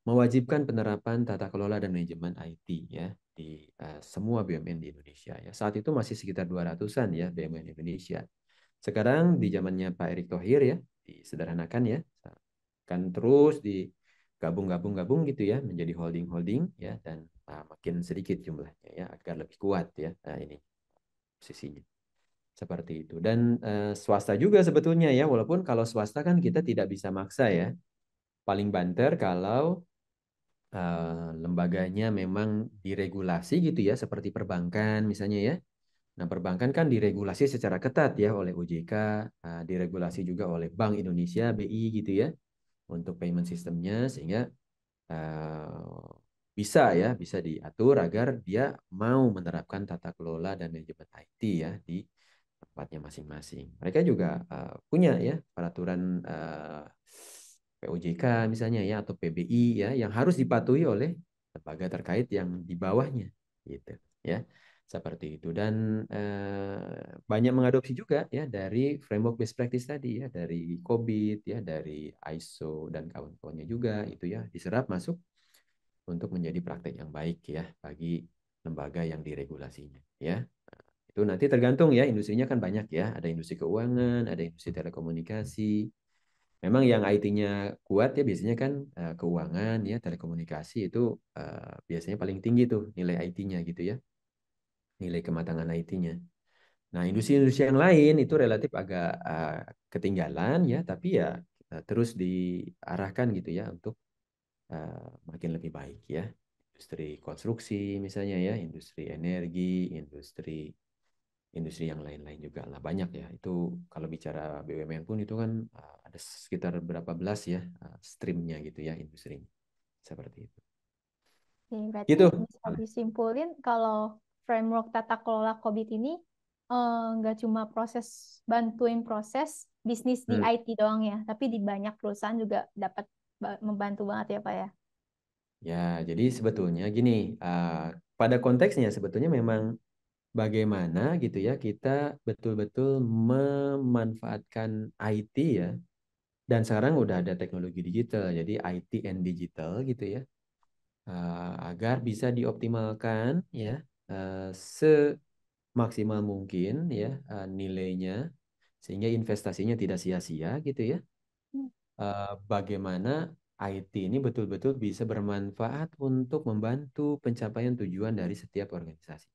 mewajibkan penerapan tata kelola dan manajemen IT ya di semua BUMN di Indonesia ya. Saat itu masih sekitar 200-an ya BUMN Indonesia. Sekarang di zamannya Pak Erick Thohir ya disederhanakan ya, kan terus digabung-gabung-gabung gitu ya menjadi holding-holding ya, dan makin sedikit jumlahnya ya agar lebih kuat ya ini posisinya. Seperti itu. Dan swasta juga sebetulnya ya, walaupun kalau swasta kan kita tidak bisa maksa ya. Paling banter kalau lembaganya memang diregulasi gitu ya, seperti perbankan misalnya ya. Nah, perbankan kan diregulasi secara ketat ya oleh OJK, diregulasi juga oleh Bank Indonesia, BI gitu ya, untuk payment sistemnya, sehingga uh, bisa diatur agar dia mau menerapkan tata kelola dan manajemen IT ya di tempatnya masing-masing. Mereka juga punya ya peraturan POJK misalnya ya atau PBI ya yang harus dipatuhi oleh lembaga terkait yang di bawahnya gitu ya. Seperti itu, dan banyak mengadopsi juga ya dari framework best practice tadi ya, dari COVID ya, dari ISO dan kawan-kawannya juga itu ya diserap masuk untuk menjadi praktek yang baik ya bagi lembaga yang diregulasinya ya. Itu nanti tergantung ya, industrinya kan banyak ya, ada industri keuangan, ada industri telekomunikasi. Memang yang IT-nya kuat ya biasanya kan keuangan ya, telekomunikasi itu biasanya paling tinggi tuh nilai IT-nya gitu ya, nilai kematangan IT-nya. Nah, industri-industri yang lain itu relatif agak ketinggalan ya, tapi ya terus diarahkan gitu ya untuk makin lebih baik ya. Industri konstruksi misalnya ya, industri energi, industri yang lain-lain juga lah banyak ya. Itu kalau bicara BUMN pun itu kan ada sekitar berapa belas ya streamnya gitu ya industri seperti itu. Oke, berarti Gitu. bisa disimpulin kalau framework tata kelola COVID ini nggak cuma bantuin proses bisnis di Hmm. IT doang ya, tapi di banyak perusahaan juga dapat membantu banget ya Pak ya. Ya, jadi sebetulnya gini, pada konteksnya sebetulnya memang bagaimana gitu ya kita betul-betul memanfaatkan IT ya. Dan sekarang udah ada teknologi digital, jadi IT and digital gitu ya, agar bisa dioptimalkan ya semaksimal mungkin ya nilainya, sehingga investasinya tidak sia-sia gitu ya. Hmm. Bagaimana IT ini betul-betul bisa bermanfaat untuk membantu pencapaian tujuan dari setiap organisasi,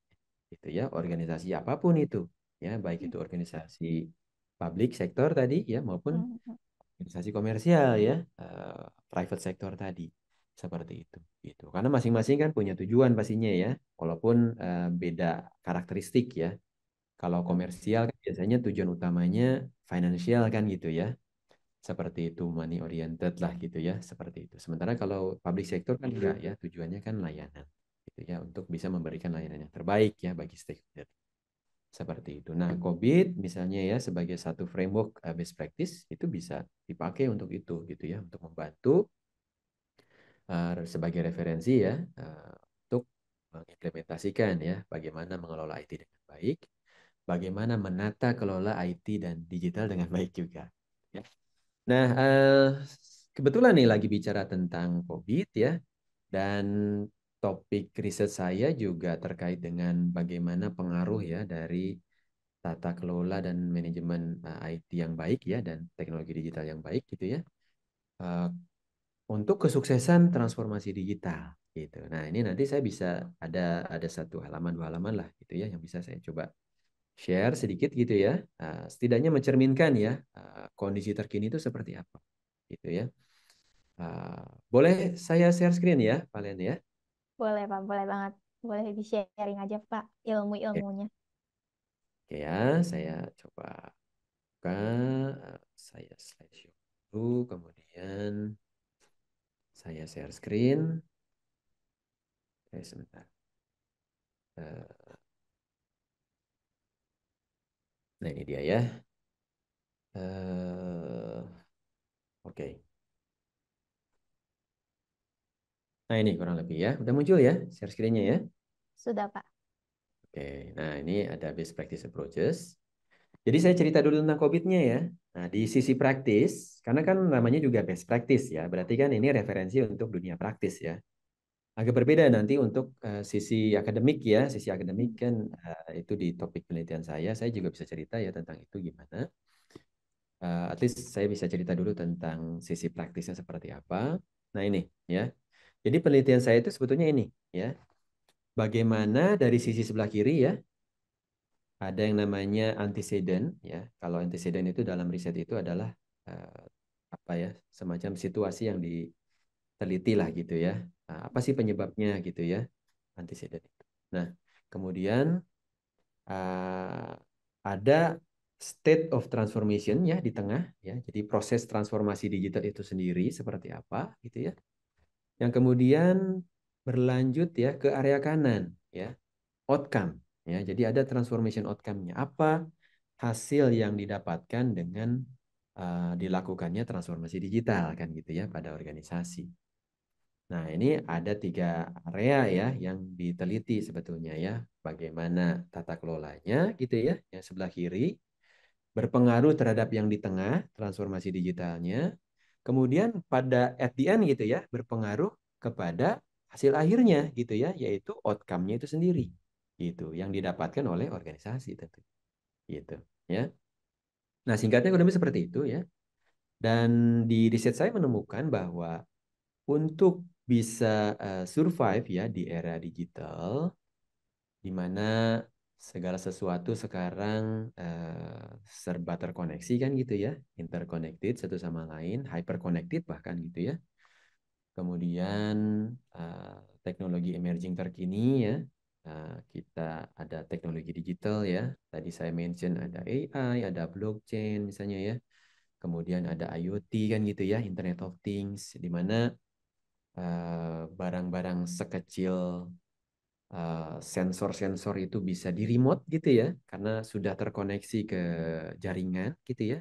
gitu ya, organisasi apapun itu, ya, baik itu organisasi public sektor tadi ya maupun Hmm, hmm, organisasi komersial ya, private sector tadi, seperti itu. Gitu. Karena masing-masing kan punya tujuan pastinya ya, walaupun beda karakteristik ya. Kalau hmm. komersial kan biasanya tujuan utamanya financial kan gitu ya, seperti itu, money oriented lah gitu ya, seperti itu. Sementara kalau public sector kan enggak ya, tujuannya kan layanan gitu ya, untuk bisa memberikan layanan yang terbaik ya bagi stakeholder. Seperti itu. Nah, COVID misalnya ya sebagai satu framework best practice itu bisa dipakai untuk itu gitu ya, untuk membantu sebagai referensi ya untuk mengimplementasikan ya bagaimana mengelola IT dengan baik, bagaimana menata kelola IT dan digital dengan baik juga. Ya. Nah, kebetulan nih lagi bicara tentang COVID ya, dan topik riset saya juga terkait dengan bagaimana pengaruh ya dari tata kelola dan manajemen IT yang baik ya dan teknologi digital yang baik gitu ya. Eh, untuk kesuksesan transformasi digital gitu. Nah, ini nanti saya bisa ada satu halaman dua halaman lah gitu ya yang bisa saya coba share sedikit gitu ya. Setidaknya mencerminkan ya kondisi terkini itu seperti apa gitu ya. Boleh saya share screen ya, kalian ya? Boleh, Pak. Boleh banget. Boleh di-sharing aja, Pak, Oke, ilmu-ilmunya. oke ya, saya coba buka, saya slideshow dulu, kemudian saya share screen. Sebentar. Eh, Nah, ini dia ya. Eh, oke. Nah, ini kurang lebih ya. Udah muncul ya share screen-nya ya. Sudah, Pak. Oke. Nah, ini ada best practice approaches. Jadi saya cerita dulu tentang COVID-nya ya. Nah, di sisi praktis, karena kan namanya juga best practice ya. Berarti kan ini referensi untuk dunia praktis ya. Agak berbeda nanti untuk sisi akademik ya. Sisi akademik kan itu di topik penelitian saya. Saya juga bisa cerita ya tentang itu gimana. At least saya bisa cerita dulu tentang sisi praktisnya seperti apa. Nah ini ya. Jadi penelitian saya itu sebetulnya ini ya. Bagaimana dari sisi sebelah kiri ya, ada yang namanya antecedent ya. Kalau antecedent itu dalam riset itu adalah eh, apa ya, semacam situasi yang diteliti lah gitu ya. Nah, apa sih penyebabnya gitu ya, antecedent itu. Nah, kemudian eh, ada state of transformation ya di tengah ya. Jadi proses transformasi digital itu sendiri seperti apa gitu ya. Yang kemudian berlanjut ya ke area kanan ya, outcome ya. Jadi ada transformation outcome-nya. Apa hasil yang didapatkan dengan dilakukannya transformasi digital kan gitu ya pada organisasi. Nah, ini ada tiga area ya yang diteliti sebetulnya ya. Bagaimana tata kelolanya gitu ya, yang sebelah kiri berpengaruh terhadap yang di tengah, transformasi digitalnya. Kemudian pada at the end gitu ya, berpengaruh kepada hasil akhirnya gitu ya, yaitu outcome-nya itu sendiri. Gitu, yang didapatkan oleh organisasi tentu. Gitu, ya. Nah, singkatnya kurang lebih seperti itu ya. Dan di riset saya menemukan bahwa untuk bisa survive ya di era digital, di mana segala sesuatu sekarang serba terkoneksi kan gitu ya, interconnected satu sama lain, hyperconnected bahkan gitu ya. Kemudian teknologi emerging terkini ya, kita ada teknologi digital ya. Tadi saya mention ada AI, ada blockchain misalnya ya. Kemudian ada IoT kan gitu ya, Internet of Things, di mana barang-barang sekecil sensor-sensor itu bisa di remote gitu ya, karena sudah terkoneksi ke jaringan gitu ya,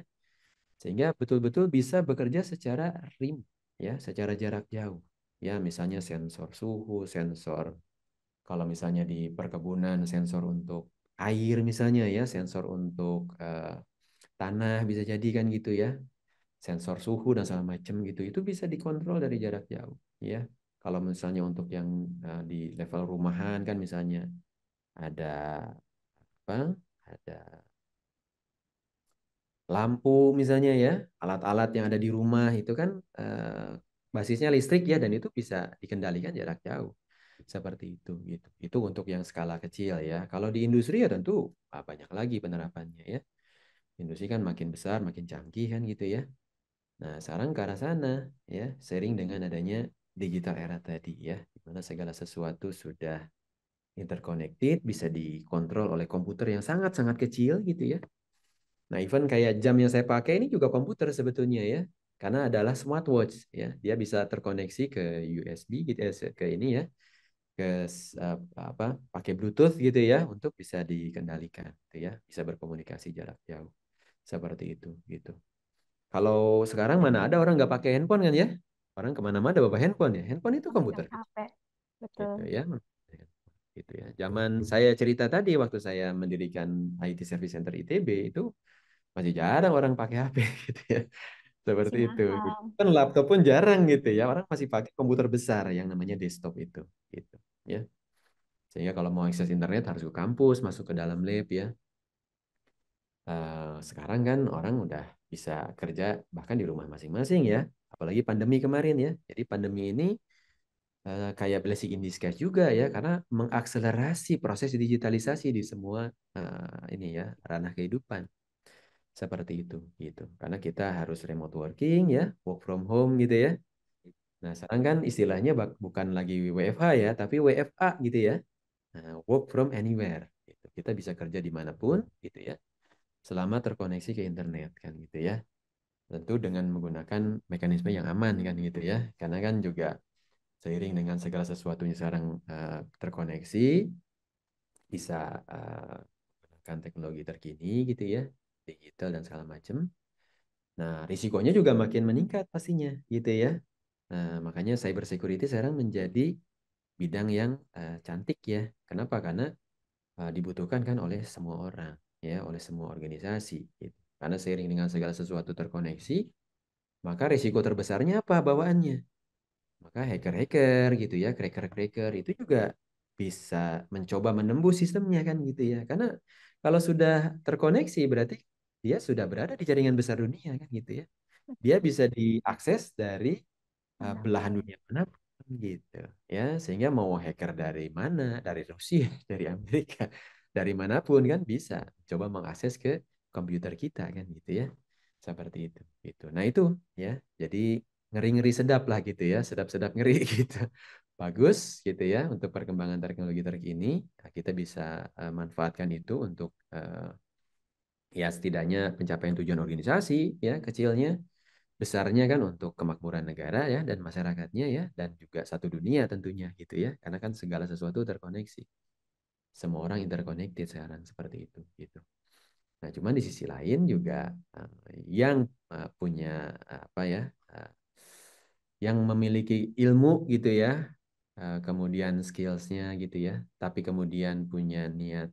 sehingga betul-betul bisa bekerja secara remote ya, secara jarak jauh. Ya, misalnya sensor suhu, sensor kalau misalnya di perkebunan, sensor untuk air misalnya ya, sensor untuk tanah bisa jadi kan gitu ya, sensor suhu dan segala macam gitu, itu bisa dikontrol dari jarak jauh ya. Kalau misalnya untuk yang di level rumahan kan misalnya ada apa? Ada lampu misalnya ya, alat-alat yang ada di rumah itu kan basisnya listrik ya dan itu bisa dikendalikan jarak jauh. Seperti itu gitu. Itu untuk yang skala kecil ya. Kalau di industri ya tentu banyak lagi penerapannya ya. Industri kan makin besar, makin canggih kan gitu ya. Nah, sekarang ke arah sana ya, sering dengan adanya digital era tadi ya, di mana segala sesuatu sudah interconnected, bisa dikontrol oleh komputer yang sangat-sangat kecil gitu ya. Nah, even kayak jam yang saya pakai ini juga komputer sebetulnya ya, karena adalah smartwatch ya. Dia bisa terkoneksi ke USB gitu ya, ke ini ya, ke apa, pakai Bluetooth gitu ya, untuk bisa dikendalikan gitu ya, bisa berkomunikasi jarak jauh. Seperti itu gitu. Kalau sekarang mana ada orang nggak pakai handphone kan ya? Orang kemana-mana bawa handphone ya. Handphone itu komputer Memegang HP. Betul. gitu ya. Gitu ya. Zaman saya cerita tadi waktu saya mendirikan IT Service Center ITB itu masih jarang orang pakai HP gitu ya. Masih Seperti itu. mahal. Kan laptop pun jarang gitu ya. Orang masih pakai komputer besar yang namanya desktop itu gitu ya. Sehingga kalau mau akses internet harus ke kampus, masuk ke dalam lab ya. Sekarang kan orang udah bisa kerja bahkan di rumah masing-masing ya. Apalagi pandemi kemarin ya. Jadi pandemi ini kayak blessing in disguise juga ya, karena mengakselerasi proses digitalisasi di semua ini ya ranah kehidupan seperti itu gitu. Karena kita harus remote working ya, work from home gitu ya. Nah, sekarang kan istilahnya bukan lagi WFH ya, tapi WFA gitu ya. Nah, work from anywhere. Gitu. Kita bisa kerja dimanapun gitu ya, selama terkoneksi ke internet kan gitu ya. Tentu dengan menggunakan mekanisme yang aman kan gitu ya. Karena kan juga seiring dengan segala sesuatunya sekarang terkoneksi, bisa menggunakan teknologi terkini gitu ya, digital dan segala macam. Nah, risikonya juga makin meningkat pastinya gitu ya. Nah, makanya cyber security sekarang menjadi bidang yang cantik ya. Kenapa? Karena dibutuhkan kan oleh semua orang ya, oleh semua organisasi gitu. Karena seiring dengan segala sesuatu terkoneksi, maka risiko terbesarnya apa bawaannya? Maka hacker-hacker gitu ya, cracker-cracker itu juga bisa mencoba menembus sistemnya kan gitu ya. Karena kalau sudah terkoneksi berarti dia sudah berada di jaringan besar dunia kan gitu ya. Dia bisa diakses dari belahan Manapun. dunia manapun gitu ya. Sehingga mau hacker dari mana, dari Rusia, dari Amerika, dari manapun kan bisa coba mengakses ke komputer kita kan gitu ya. Seperti itu gitu. Nah, itu ya. Jadi ngeri-ngeri sedap lah gitu ya, sedap-sedap ngeri gitu. Bagus gitu ya untuk perkembangan teknologi terkini. Nah, kita bisa manfaatkan itu untuk ya setidaknya pencapaian tujuan organisasi ya kecilnya, besarnya kan untuk kemakmuran negara ya dan masyarakatnya ya dan juga satu dunia tentunya gitu ya. Karena kan segala sesuatu terkoneksi. Semua orang interconnected sekarang seperti itu gitu. Nah, cuman di sisi lain juga yang punya apa ya, uh, yang memiliki ilmu gitu ya, kemudian skillsnya gitu ya, tapi kemudian punya niat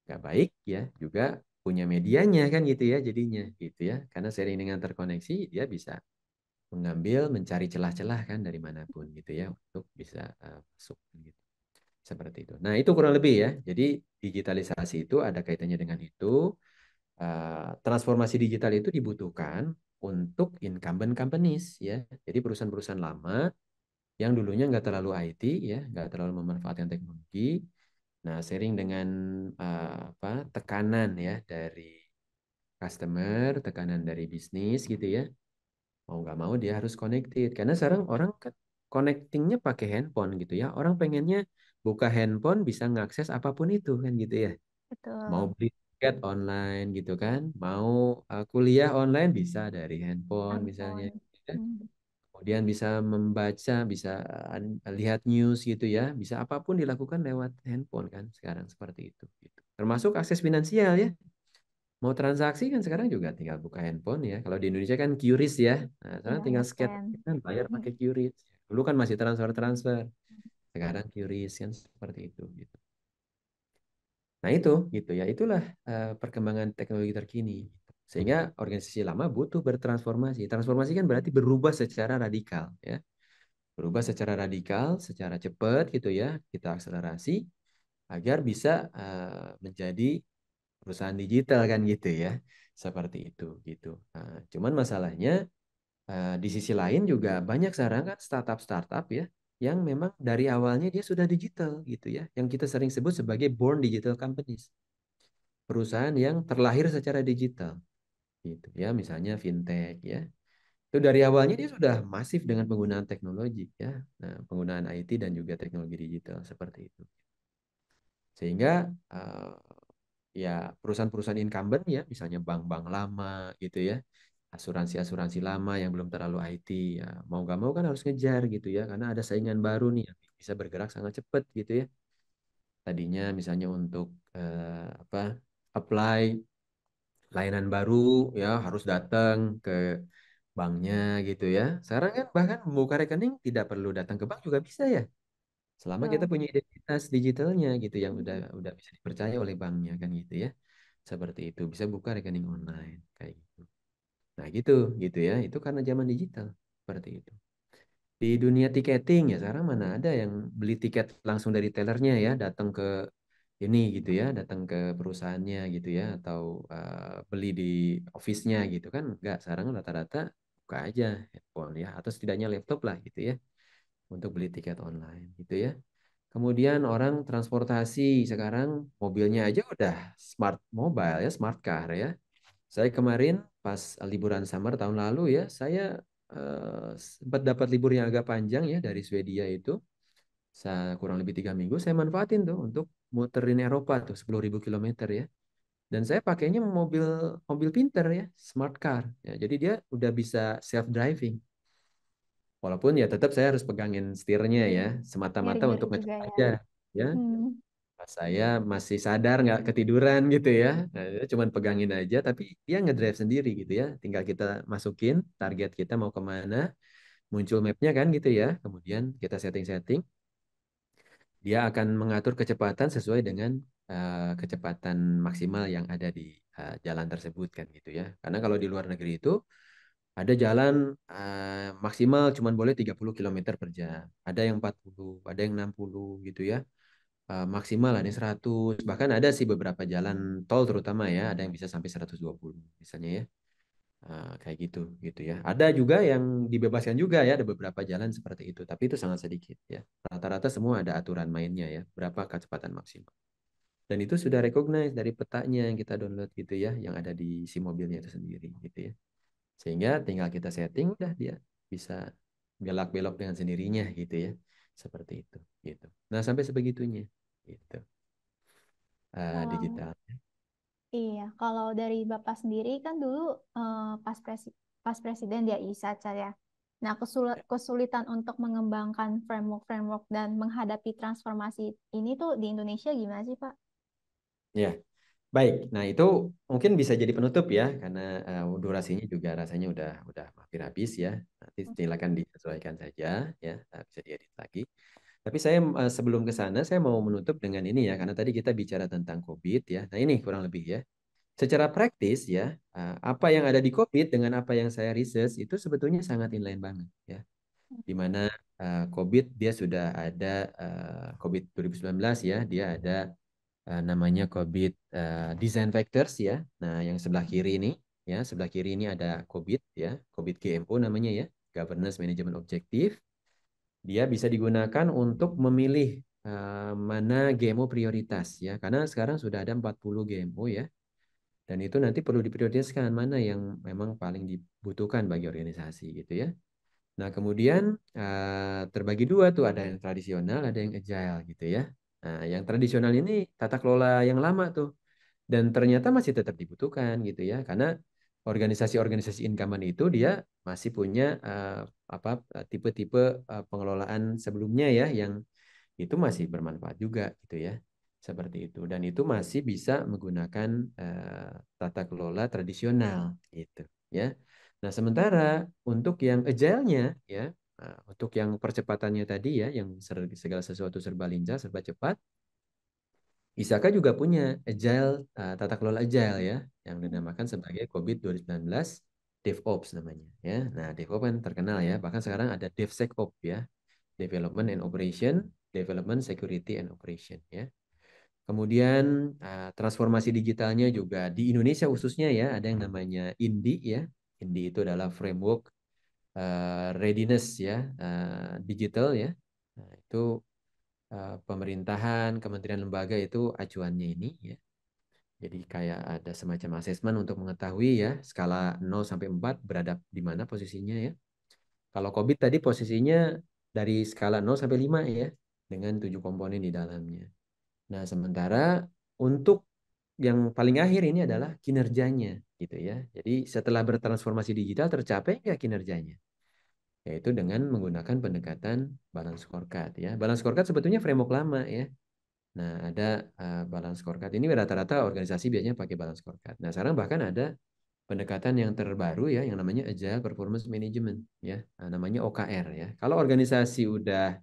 gak baik ya, juga punya medianya kan gitu ya jadinya gitu ya, karena sering dengan terkoneksi dia bisa mengambil mencari celah-celah kan dari manapun gitu ya untuk bisa masuk gitu. Seperti itu. Nah, itu kurang lebih ya. Jadi digitalisasi itu ada kaitannya dengan itu. Transformasi digital itu dibutuhkan untuk incumbent companies ya. Jadi perusahaan-perusahaan lama yang dulunya nggak terlalu IT ya, nggak terlalu memanfaatkan teknologi. Nah, sering dengan apa tekanan ya dari customer, tekanan dari bisnis gitu ya. Mau nggak mau dia harus connected. Karena sekarang orang kan connectingnya pakai handphone gitu ya. Orang pengennya buka handphone bisa ngakses apapun itu kan gitu ya. Mau Betul. beli tiket online gitu kan, mau kuliah online bisa dari handphone misalnya, Handphone. gitu kan. Hmm. Kemudian bisa membaca, bisa lihat news gitu ya, bisa apapun dilakukan lewat handphone kan sekarang seperti itu. Gitu. Termasuk akses finansial ya. Mau transaksi kan sekarang juga tinggal buka handphone ya. Kalau di Indonesia kan QRIS ya. Nah, sekarang Ya, tinggal scan nge-scan. kan bayar Hmm. pakai QRIS. Dulu kan masih transfer-transfer. Sekarang QRIS kan seperti itu gitu. Nah, itu gitu ya. Itulah perkembangan teknologi terkini. Sehingga organisasi lama butuh bertransformasi. Transformasi kan berarti berubah secara radikal ya. Berubah secara radikal, secara cepat gitu ya. Kita akselerasi agar bisa menjadi perusahaan digital kan gitu ya. Seperti itu gitu. Cuman masalahnya di sisi lain juga banyak sekarang kan startup-startup ya yang memang dari awalnya dia sudah digital gitu ya. Yang kita sering sebut sebagai born digital companies. Perusahaan yang terlahir secara digital gitu ya, misalnya fintech ya. Itu dari awalnya dia sudah masif dengan penggunaan teknologi ya. Nah, penggunaan IT dan juga teknologi digital seperti itu. Sehingga eh, ya perusahaan-perusahaan incumbent ya, misalnya bank-bank lama gitu ya, asuransi-asuransi lama yang belum terlalu IT ya, mau nggak mau kan harus ngejar gitu ya, karena ada saingan baru nih yang bisa bergerak sangat cepat gitu ya. Tadinya misalnya untuk apa apply layanan baru ya harus datang ke banknya gitu ya. Sekarang kan bahkan membuka rekening tidak perlu datang ke bank juga bisa ya. Selama kita Betul. punya identitas digitalnya gitu yang Hmm. udah bisa dipercaya oleh banknya kan gitu ya. Seperti itu bisa buka rekening online kayak gitu. Nah, gitu gitu ya. Itu karena zaman digital seperti itu. Di dunia tiketing ya sekarang mana ada yang beli tiket langsung dari tellernya ya, datang ke ini gitu ya, datang ke perusahaannya gitu ya, atau beli di office-nya gitu kan. Enggak, sekarang rata-rata buka aja handphone ya, atau setidaknya laptop lah gitu ya, untuk beli tiket online gitu ya. Kemudian orang transportasi sekarang mobilnya aja udah smart mobile ya, smart car ya. Saya kemarin pas liburan summer tahun lalu ya, saya sempat dapat libur yang agak panjang ya dari Swedia itu. Saya kurang lebih 3 minggu saya manfaatin tuh untuk muterin Eropa tuh 10.000 kilometer ya. Dan saya pakainya mobil mobil pinter ya, smart car. Ya, jadi dia udah bisa self driving. Walaupun ya tetap saya harus pegangin setirnya ya, semata-mata Ngeri-ngeri untuk ngecek juga ya. aja ya. Hmm. Pas saya masih sadar nggak ketiduran gitu ya. Nah, dia cuman pegangin aja, tapi dia ngedrive sendiri gitu ya. Tinggal kita masukin target kita mau kemana, muncul mapnya kan gitu ya. Kemudian kita setting-setting, dia akan mengatur kecepatan sesuai dengan kecepatan maksimal yang ada di jalan tersebut kan gitu ya. Karena kalau di luar negeri itu ada jalan maksimal cuman boleh 30 kilometer per jam. Ada yang 40, ada yang 60 gitu ya. Maksimal ada yang 100, bahkan ada sih beberapa jalan tol terutama ya, ada yang bisa sampai 120 misalnya ya. Kayak gitu gitu ya. Ada juga yang dibebaskan juga ya, ada beberapa jalan seperti itu, tapi itu sangat sedikit ya. Rata-rata semua ada aturan mainnya ya, berapa kecepatan maksimal. Dan itu sudah recognize dari petanya yang kita download gitu ya, yang ada di si mobilnya itu sendiri gitu ya. Sehingga tinggal kita setting udah dia bisa belak-belok dengan sendirinya gitu ya. Seperti itu gitu. Nah, sampai sebegitunya gitu. Kalau Digital. iya, kalau dari Bapak sendiri kan dulu pas presiden dia ISAC ya. Nah, kesulitan untuk mengembangkan framework-framework dan menghadapi transformasi ini tuh di Indonesia gimana sih, Pak? Ya, baik. Nah, itu mungkin bisa jadi penutup ya, karena durasinya juga rasanya udah hampir habis ya. Nanti silakan disesuaikan saja ya, bisa diedit lagi. Tapi saya sebelum ke sana, saya mau menutup dengan ini ya, karena tadi kita bicara tentang COVID ya. Nah, ini kurang lebih ya. Secara praktis ya, apa yang ada di COVID dengan apa yang saya research itu sebetulnya sangat inline banget ya. Di mana COVID dia sudah ada COVID 2019 ya, dia ada namanya COVID Design Factors ya. Nah, yang sebelah kiri ini ya, sebelah kiri ini ada COVID ya, COVID GMO namanya ya, Governance Management Objective. Dia bisa digunakan untuk memilih mana GMO prioritas ya, karena sekarang sudah ada 40 GMO ya. Dan itu nanti perlu diprioritaskan mana yang memang paling dibutuhkan bagi organisasi gitu ya. Nah, kemudian terbagi dua tuh, ada yang tradisional, ada yang agile gitu ya. Nah, yang tradisional ini tata kelola yang lama tuh, dan ternyata masih tetap dibutuhkan gitu ya, karena organisasi-organisasi incumbent itu dia masih punya apa tipe-tipe pengelolaan sebelumnya ya, yang itu masih bermanfaat juga gitu ya, seperti itu, dan itu masih bisa menggunakan tata kelola tradisional gitu ya. Nah, sementara untuk yang agile-nya ya, untuk yang percepatannya tadi ya, yang segala sesuatu serba lincah, serba cepat, ISAKA juga punya agile, tata kelola agile ya, yang dinamakan sebagai COVID 2019 DevOps namanya ya. Nah, DevOps kan terkenal ya, bahkan sekarang ada DevSecOps ya, Development and Operation, Development Security and Operation ya. Kemudian transformasi digitalnya juga di Indonesia khususnya ya, ada yang namanya INDI ya. INDI itu adalah framework readiness ya, digital ya. Nah, itu pemerintahan, kementerian lembaga itu acuannya ini ya. Jadi kayak ada semacam asesmen untuk mengetahui ya skala 0 sampai 4 berada di mana posisinya ya. Kalau COVID tadi posisinya dari skala 0 sampai 5 ya, dengan 7 komponen di dalamnya. Nah, sementara untuk yang paling akhir ini adalah kinerjanya gitu ya. Jadi setelah bertransformasi digital tercapai nggak kinerjanya? Yaitu dengan menggunakan pendekatan balance scorecard ya. Balance scorecard sebetulnya framework lama ya. Nah, ada balance scorecard ini rata-rata organisasi biasanya pakai balance scorecard. Nah, sekarang bahkan ada pendekatan yang terbaru ya, yang namanya Agile Performance Management ya. Nah, namanya OKR ya. Kalau organisasi udah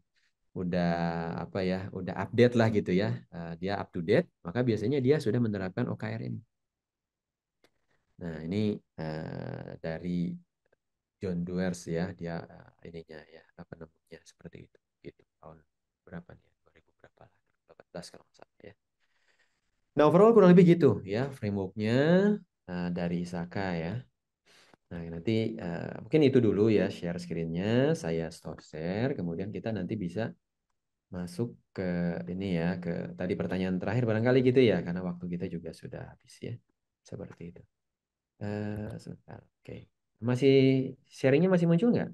apa ya, udah update lah gitu ya, dia up to date, maka biasanya dia sudah menerapkan OKR ini. Nah, ini dari John Doers ya, dia ininya ya, apa namanya, seperti itu gitu. Tahun berapa nih? 2000 berapa lah? 2018 kalau nggak salah ya. Nah, overall kurang lebih gitu ya frameworknya dari Isaka ya. Nah, nanti mungkin itu dulu ya share screen-nya, saya stop share, kemudian kita nanti bisa masuk ke ini ya, ke tadi pertanyaan terakhir barangkali gitu ya, karena waktu kita juga sudah habis ya. Seperti itu. Sebentar, oke. Masih sharingnya masih muncul nggak?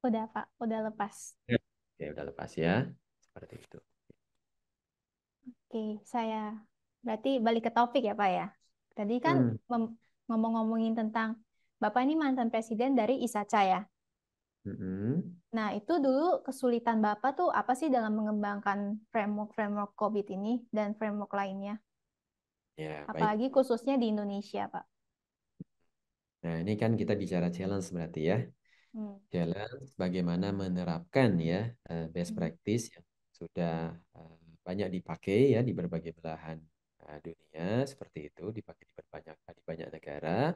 Udah, Pak. Udah lepas. Ya. Oke, udah lepas ya. Seperti itu. Oke, saya berarti balik ke topik ya, Pak ya. Tadi kan Hmm. ngomong-ngomongin tentang Bapak ini mantan presiden dari ISACA ya. Mm-mm. Nah, itu dulu kesulitan Bapak tuh apa sih dalam mengembangkan framework-framework COVID ini dan framework lainnya? Ya, baik. Apalagi khususnya di Indonesia, Pak. Nah, ini kan kita bicara challenge berarti ya. Hmm. Challenge bagaimana menerapkan ya best Hmm. practice yang sudah eh, banyak dipakai ya di berbagai belahan dunia seperti itu dipakai di banyak negara.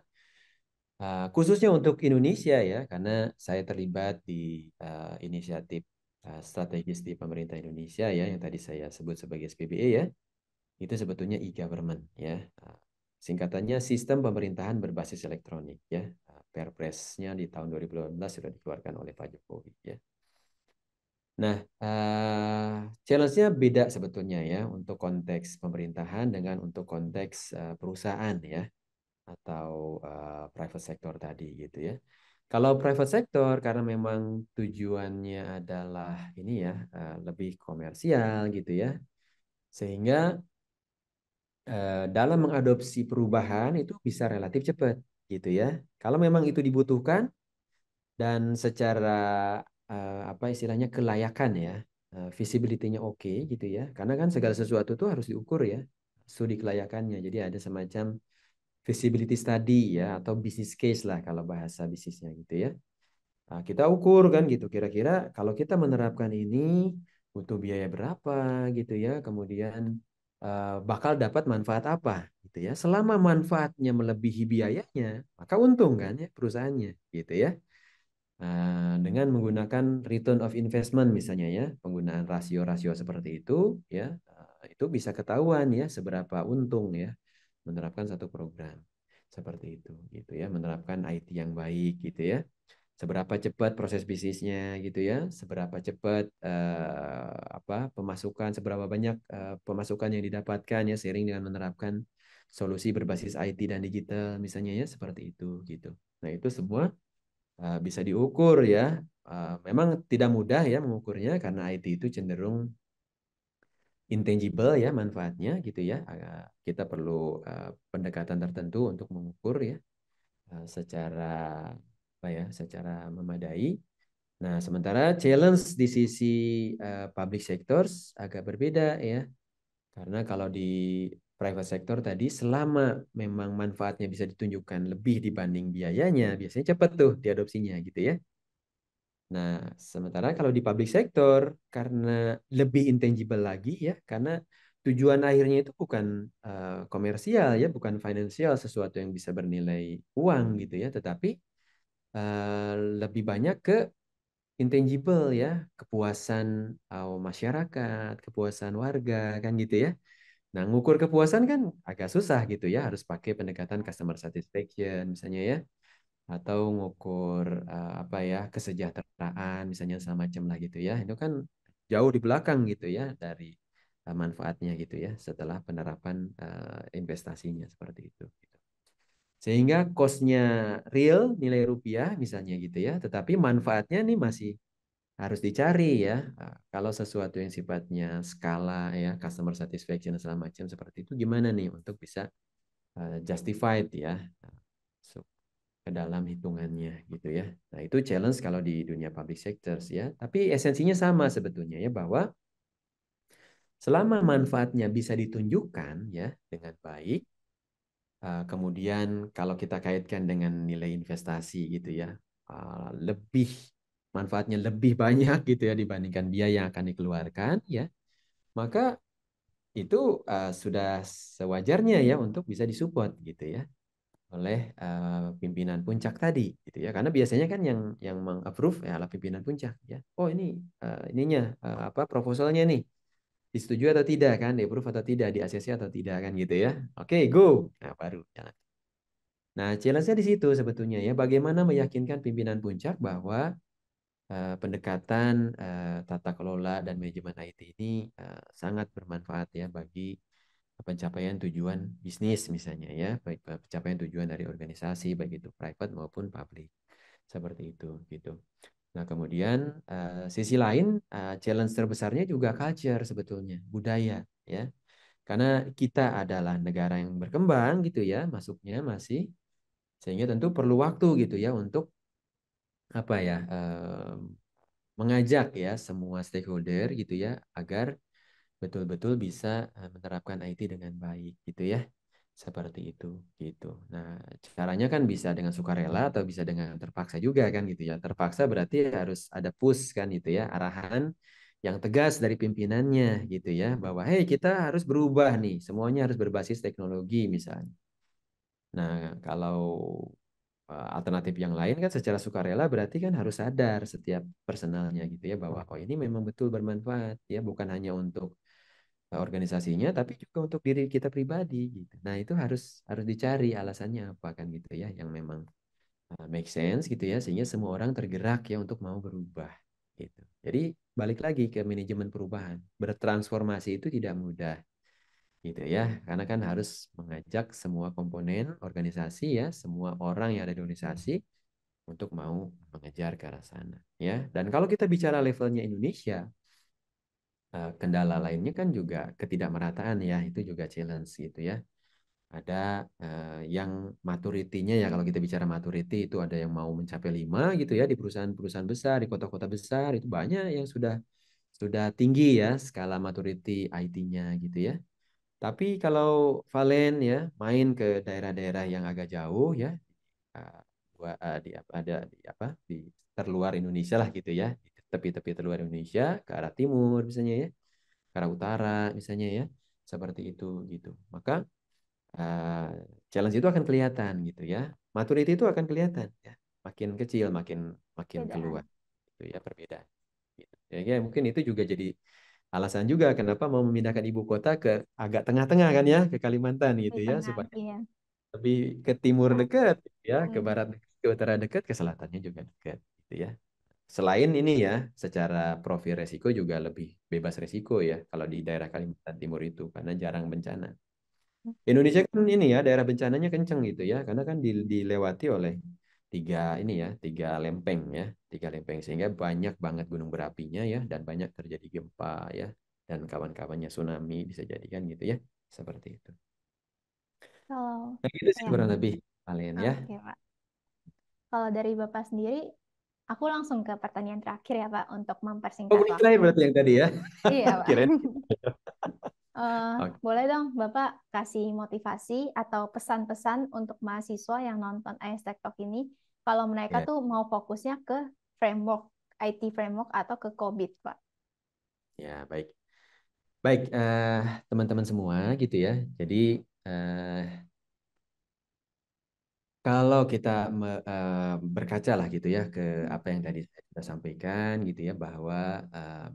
Khususnya untuk Indonesia ya, karena saya terlibat di inisiatif strategis di pemerintah Indonesia ya, yang tadi saya sebut sebagai SPBE ya, itu sebetulnya e-government ya. Singkatannya Sistem Pemerintahan Berbasis Elektronik ya. Perpresnya di tahun 2018 sudah dikeluarkan oleh Pak Jokowi ya. Nah, challenge-nya beda sebetulnya ya untuk konteks pemerintahan dengan untuk konteks perusahaan ya atau private sector tadi gitu ya. Kalau private sector karena memang tujuannya adalah ini ya lebih komersial gitu ya, sehingga dalam mengadopsi perubahan itu bisa relatif cepat gitu ya. Kalau memang itu dibutuhkan dan secara apa istilahnya kelayakan ya, visibility-nya oke gitu ya. Karena kan segala sesuatu itu harus diukur ya, studi kelayakannya. Jadi ada semacam feasibility study ya atau business case lah kalau bahasa bisnisnya gitu ya. Nah, kita ukur kan gitu kira-kira kalau kita menerapkan ini butuh biaya berapa gitu ya. Kemudian bakal dapat manfaat apa gitu ya. Selama manfaatnya melebihi biayanya, maka untung kan ya perusahaannya gitu ya. Dengan menggunakan return of investment misalnya ya, penggunaan rasio-rasio seperti itu ya, itu bisa ketahuan ya seberapa untung ya menerapkan satu program seperti itu gitu ya, menerapkan IT yang baik gitu ya. Seberapa cepat proses bisnisnya gitu ya, seberapa cepat apa pemasukan, seberapa banyak pemasukan yang didapatkan ya seiring dengan menerapkan solusi berbasis IT dan digital misalnya ya seperti itu gitu. Nah, itu semua bisa diukur ya. Memang tidak mudah ya mengukurnya karena IT itu cenderung intangible ya manfaatnya gitu ya. Kita perlu pendekatan tertentu untuk mengukur ya secara apa ya, secara memadai. Nah, sementara challenge di sisi public sectors agak berbeda ya. Karena kalau di private sector tadi selama memang manfaatnya bisa ditunjukkan lebih dibanding biayanya, biasanya cepat tuh diadopsinya gitu ya. Nah, sementara kalau di public sector karena lebih intangible lagi ya, karena tujuan akhirnya itu bukan komersial ya, bukan finansial sesuatu yang bisa bernilai uang gitu ya, tetapi eh, lebih banyak ke intangible ya, kepuasan masyarakat, kepuasan warga kan gitu ya. Nah, ngukur kepuasan kan agak susah gitu ya, harus pakai pendekatan customer satisfaction misalnya ya atau ngukur apa ya kesejahteraan misalnya semacam lah gitu ya itu kan jauh di belakang gitu ya dari manfaatnya gitu ya setelah penerapan investasinya seperti itu gitu. Sehingga cost-nya real nilai rupiah misalnya gitu ya tetapi manfaatnya nih masih harus dicari ya. Kalau sesuatu yang sifatnya skala ya customer satisfaction dan segala macam seperti itu gimana nih untuk bisa justified ya ke dalam hitungannya gitu ya. Nah, itu challenge kalau di dunia public sectors ya. Tapi esensinya sama sebetulnya ya bahwa selama manfaatnya bisa ditunjukkan ya dengan baik, kemudian kalau kita kaitkan dengan nilai investasi gitu ya, lebih manfaatnya lebih banyak gitu ya dibandingkan biaya yang akan dikeluarkan ya, maka itu sudah sewajarnya ya untuk bisa disupport gitu ya oleh pimpinan puncak tadi gitu ya karena biasanya kan yang mengapprove ya adalah pimpinan puncak ya oh ini ininya apa proposalnya nih disetujui atau tidak kan, di approve atau tidak, di ACC atau tidak kan gitu ya. Oke, go. Nah, baru jalan. Nah, challenge-nya di situ sebetulnya ya, bagaimana meyakinkan pimpinan puncak bahwa pendekatan tata kelola dan manajemen IT ini sangat bermanfaat ya bagi pencapaian tujuan bisnis misalnya ya, baik pencapaian tujuan dari organisasi baik itu private maupun public. Seperti itu gitu. Nah, kemudian sisi lain challenge terbesarnya juga culture sebetulnya, budaya ya. Karena kita adalah negara yang berkembang gitu ya, masuknya masih sehingga tentu perlu waktu gitu ya untuk apa ya mengajak ya semua stakeholder gitu ya agar betul-betul bisa menerapkan IT dengan baik gitu ya. Seperti itu gitu. Nah, caranya kan bisa dengan sukarela atau bisa dengan terpaksa juga kan gitu ya. Terpaksa berarti harus ada push kan gitu ya, arahan yang tegas dari pimpinannya gitu ya bahwa hey kita harus berubah nih, semuanya harus berbasis teknologi misalnya. Nah, kalau alternatif yang lain kan secara sukarela berarti kan harus sadar setiap personalnya gitu ya bahwa oh ini memang betul bermanfaat ya bukan hanya untuk organisasinya tapi juga untuk diri kita pribadi gitu. Nah, itu harus harus dicari alasannya apa kan gitu ya yang memang make sense gitu ya sehingga semua orang tergerak ya untuk mau berubah gitu. Jadi balik lagi ke manajemen perubahan. Bertransformasi itu tidak mudah gitu ya karena kan harus mengajak semua komponen organisasi ya, semua orang yang ada di organisasi untuk mau mengejar ke arah sana ya. Dan kalau kita bicara levelnya Indonesia, kendala lainnya kan juga ketidakmerataan ya, itu juga challenge gitu ya. Ada yang maturity-nya ya kalau kita bicara maturity itu ada yang mau mencapai 5 gitu ya di perusahaan-perusahaan besar, di kota-kota besar itu banyak yang sudah tinggi ya skala maturity IT-nya gitu ya. Tapi kalau Valen ya main ke daerah-daerah yang agak jauh ya, uh, di ada di apa di terluar Indonesia lah gitu ya, di tepi-tepi terluar Indonesia ke arah timur misalnya ya, ke arah utara misalnya ya, seperti itu gitu. Maka uh, challenge itu akan kelihatan gitu ya, maturity itu akan kelihatan ya, makin kecil makin makin keluar Bedaan. gitu ya perbedaan. Gitu. Ya, mungkin itu juga jadi alasan juga kenapa mau memindahkan ibu kota ke agak tengah-tengah kan ya ke Kalimantan Di gitu ya tengah, supaya iya. lebih ke timur dekat gitu ya, ke Hmm. barat dekat, ke utara dekat, ke selatannya juga dekat gitu ya. Selain ini ya, secara profil resiko juga lebih bebas resiko ya kalau di daerah Kalimantan Timur itu karena jarang bencana. Indonesia kan ini ya daerah bencananya kenceng gitu ya karena kan dilewati oleh tiga lempeng ya, tiga lempeng sehingga banyak banget gunung berapinya ya dan banyak terjadi gempa ya dan kawan-kawannya tsunami bisa jadikan gitu ya seperti itu. Kalau Nah, gitu sih ya, kurang lebih kalian ya. oke Pak. Kalau dari Bapak sendiri, aku langsung ke pertanyaan terakhir ya Pak untuk Oh, mempersingkat ini terakhir waktu. berarti yang tadi ya. Iya Pak. Kirain. Eh, Oke, boleh dong Bapak kasih motivasi atau pesan-pesan untuk mahasiswa yang nonton IS Tech Talk ini kalau mereka ya, tuh mau fokusnya ke framework, IT framework atau ke COBIT Pak. ya baik. Baik, teman-teman semua gitu ya. Jadi eh, kalau kita berkaca lah gitu ya ke Hmm. apa yang tadi saya sudah sampaikan gitu ya bahwa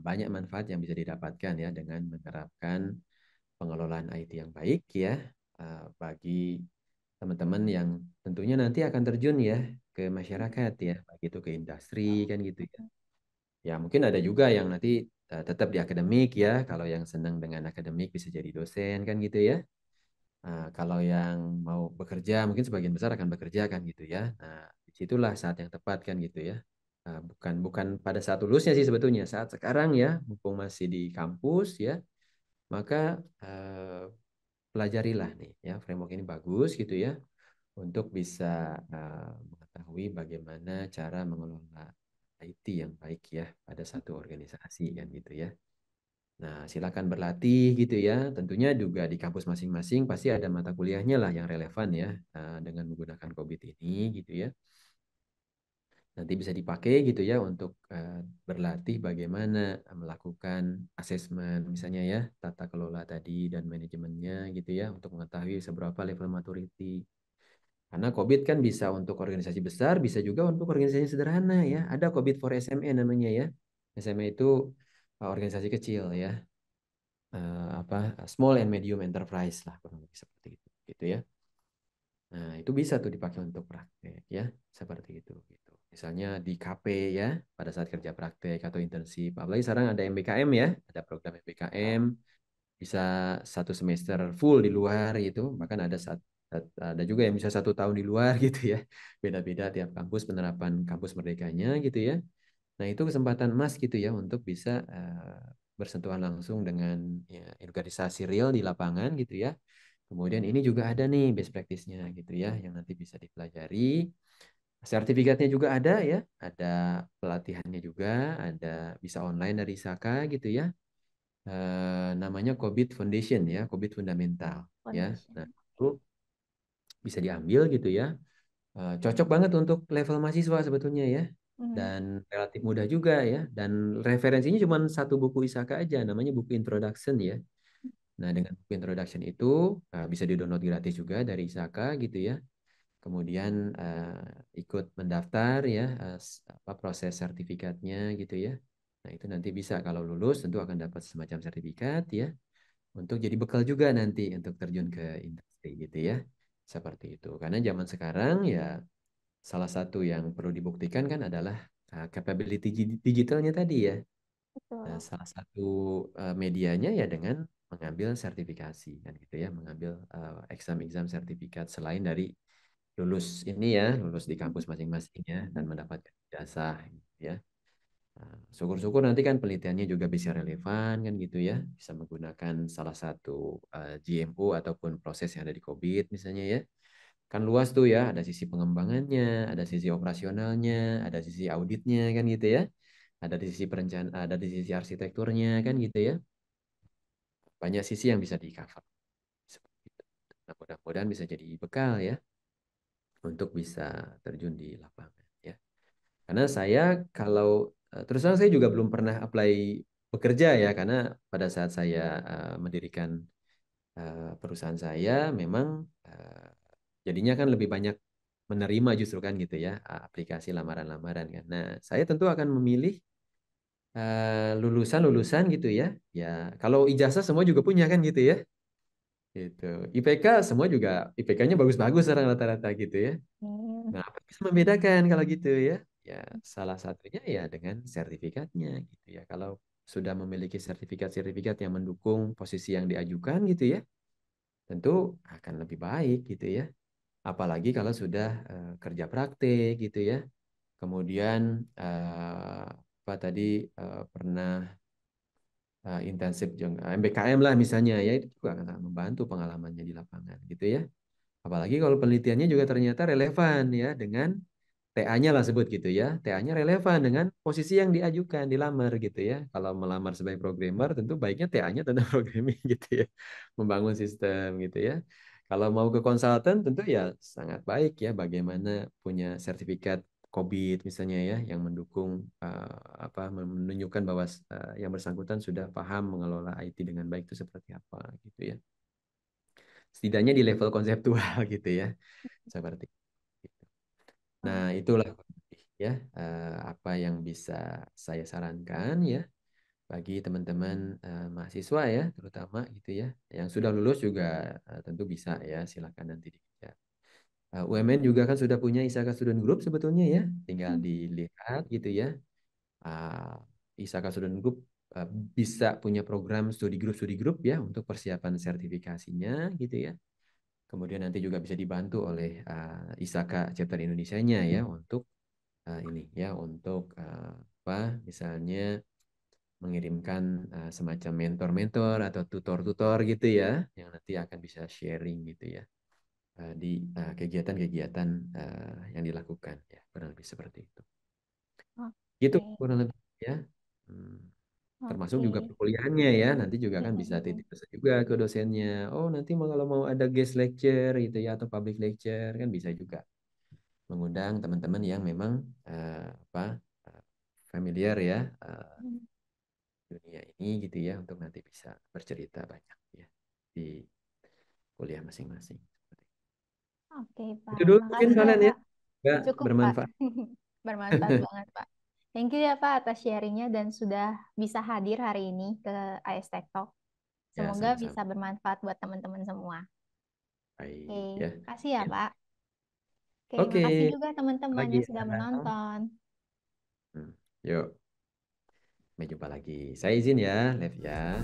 banyak manfaat yang bisa didapatkan ya dengan menerapkan pengelolaan IT yang baik ya bagi teman-teman yang tentunya nanti akan terjun ya ke masyarakat ya, begitu ke industri kan gitu ya. Ya mungkin ada juga yang nanti tetap di akademik ya, kalau yang senang dengan akademik bisa jadi dosen kan gitu ya. Kalau yang mau bekerja, mungkin sebagian besar akan bekerja kan gitu ya. Nah, disitulah saat yang tepat kan gitu ya. Bukan bukan pada saat lulusnya sih sebetulnya, saat sekarang ya, mumpung masih di kampus ya, maka pelajarilah nih ya framework ini bagus gitu ya untuk bisa mengetahui bagaimana cara mengelola IT yang baik ya pada satu organisasi kan gitu ya. Nah, silakan berlatih gitu ya. Tentunya juga di kampus masing-masing pasti ada mata kuliahnya lah yang relevan ya dengan menggunakan COVID ini gitu ya. Nanti bisa dipakai gitu ya untuk berlatih bagaimana melakukan asesmen misalnya ya, tata kelola tadi dan manajemennya gitu ya untuk mengetahui seberapa level maturity. Karena COVID kan bisa untuk organisasi besar, bisa juga untuk organisasi sederhana ya. Ada COVID for SME namanya ya. SME itu organisasi kecil ya. apa small and medium enterprise lah kurang lebih seperti itu gitu ya. Nah, itu bisa tuh dipakai untuk praktek ya, seperti itu gitu. Misalnya di KP ya, pada saat kerja praktek atau internship. Apalagi sekarang ada MBKM ya, ada program MBKM, bisa 1 semester full di luar gitu. Bahkan ada juga yang bisa 1 tahun di luar gitu ya. Beda-beda tiap kampus penerapan kampus merdekanya gitu ya. Nah, itu kesempatan emas gitu ya untuk bisa bersentuhan langsung dengan ya, organisasi real di lapangan gitu ya. Kemudian ini juga ada nih best practice-nya gitu ya yang nanti bisa dipelajari. Sertifikatnya juga ada ya, ada pelatihannya juga, ada bisa online dari ISAKA gitu ya. Namanya COVID Foundation ya, COVID Fundamental ya. Nah, Foundation. itu bisa diambil gitu ya. Cocok banget untuk level mahasiswa sebetulnya ya. Hmm. Dan relatif mudah juga ya. Dan referensinya cuma 1 buku ISAKA aja, namanya buku Introduction ya. Nah, dengan buku Introduction itu bisa di-download gratis juga dari ISAKA gitu ya. Kemudian ikut mendaftar ya, apa proses sertifikatnya gitu ya. Nah, itu nanti bisa kalau lulus tentu akan dapat semacam sertifikat ya untuk jadi bekal juga nanti untuk terjun ke industri gitu ya. Seperti itu. Karena zaman sekarang ya salah satu yang perlu dibuktikan kan adalah capability digitalnya tadi ya. Nah, Betul. salah satu medianya ya dengan mengambil sertifikasi kan gitu ya, mengambil exam-exam sertifikat selain dari lulus ini ya, lulus di kampus masing-masing ya dan mendapatkan jasa gitu ya. Nah, syukur-syukur nanti kan penelitiannya juga bisa relevan kan gitu ya, bisa menggunakan salah satu GMO ataupun proses yang ada di COVID misalnya ya. Kan luas tuh ya, ada sisi pengembangannya, ada sisi operasionalnya, ada sisi auditnya kan gitu ya. Ada di sisi perencanaan, ada di sisi arsitekturnya kan gitu ya. Banyak sisi yang bisa di-cover. Seperti itu. Nah, mudah-mudahan bisa jadi bekal ya untuk bisa terjun di lapangan ya. Karena saya kalau terus terang saya juga belum pernah apply bekerja ya karena pada saat saya mendirikan perusahaan saya memang eh, jadinya kan lebih banyak menerima justru kan gitu ya aplikasi lamaran-lamaran kan. Nah, saya tentu akan memilih lulusan-lulusan gitu ya. Ya, kalau ijazah semua juga punya kan gitu ya. Gitu. IPK semua juga IPK-nya bagus-bagus orang rata-rata gitu ya. Hmm. Nah, apa yang bisa membedakan kalau gitu ya? Ya, salah satunya ya dengan sertifikatnya gitu ya. Kalau sudah memiliki sertifikat-sertifikat yang mendukung posisi yang diajukan gitu ya, tentu akan lebih baik gitu ya. Apalagi kalau sudah kerja praktik gitu ya. Kemudian apa tadi pernah intensif MBKM lah misalnya ya itu juga akan sangat membantu pengalamannya di lapangan gitu ya. Apalagi kalau penelitiannya juga ternyata relevan ya dengan TA-nya lah sebut gitu ya. TA-nya relevan dengan posisi yang diajukan, dilamar gitu ya. Kalau melamar sebagai programmer tentu baiknya TA-nya tentang programming gitu ya. Membangun sistem gitu ya. Kalau mau ke konsultan tentu ya sangat baik ya bagaimana punya sertifikat COVID misalnya ya yang mendukung apa menunjukkan bahwa yang bersangkutan sudah paham mengelola IT dengan baik itu seperti apa gitu ya. Setidaknya di level konseptual gitu ya. Seperti itu. Nah, Oh, itulah ya apa yang bisa saya sarankan ya bagi teman-teman mahasiswa ya terutama gitu ya yang sudah lulus juga tentu bisa ya silakan nanti dikejar. UMN juga kan sudah punya ISAKA Student Group sebetulnya ya tinggal hmm. dilihat gitu ya. Uh, ISAKA Student Group bisa punya program studi grup ya untuk persiapan sertifikasinya gitu ya. Kemudian nanti juga bisa dibantu oleh ISAKA chapter Indonesianya ya untuk ini ya untuk apa misalnya mengirimkan semacam mentor-mentor atau tutor-tutor gitu ya yang nanti akan bisa sharing gitu ya di kegiatan-kegiatan yang dilakukan ya kurang lebih seperti itu. Gitu Oke, kurang lebih ya. Hmm, termasuk oke. juga perkuliahannya ya nanti juga kan bisa Mm-mm. titip pesan juga ke dosennya. Oh nanti mau kalau mau ada guest lecture gitu ya atau public lecture kan bisa juga mengundang teman-teman yang memang apa eh, familiar ya dunia ini gitu ya untuk nanti bisa bercerita banyak ya di kuliah masing-masing. Oke, Itu Pak. dulu mungkin Makasih ya, kalian ya, Pak. nggak Cukup, Pak. bermanfaat. Bermanfaat banget, Pak. Thank you ya, Pak, atas sharingnya dan sudah bisa hadir hari ini ke AS Tech Talk. Ya, Semoga sama-sama. bisa bermanfaat buat teman-teman semua. Oke, Baik ya. kasih ya, Pak. Oke, Oke, makasih juga teman-teman lagi yang ya. sudah menonton. Yuk, sampai jumpa lagi. Saya izin ya, Lev ya.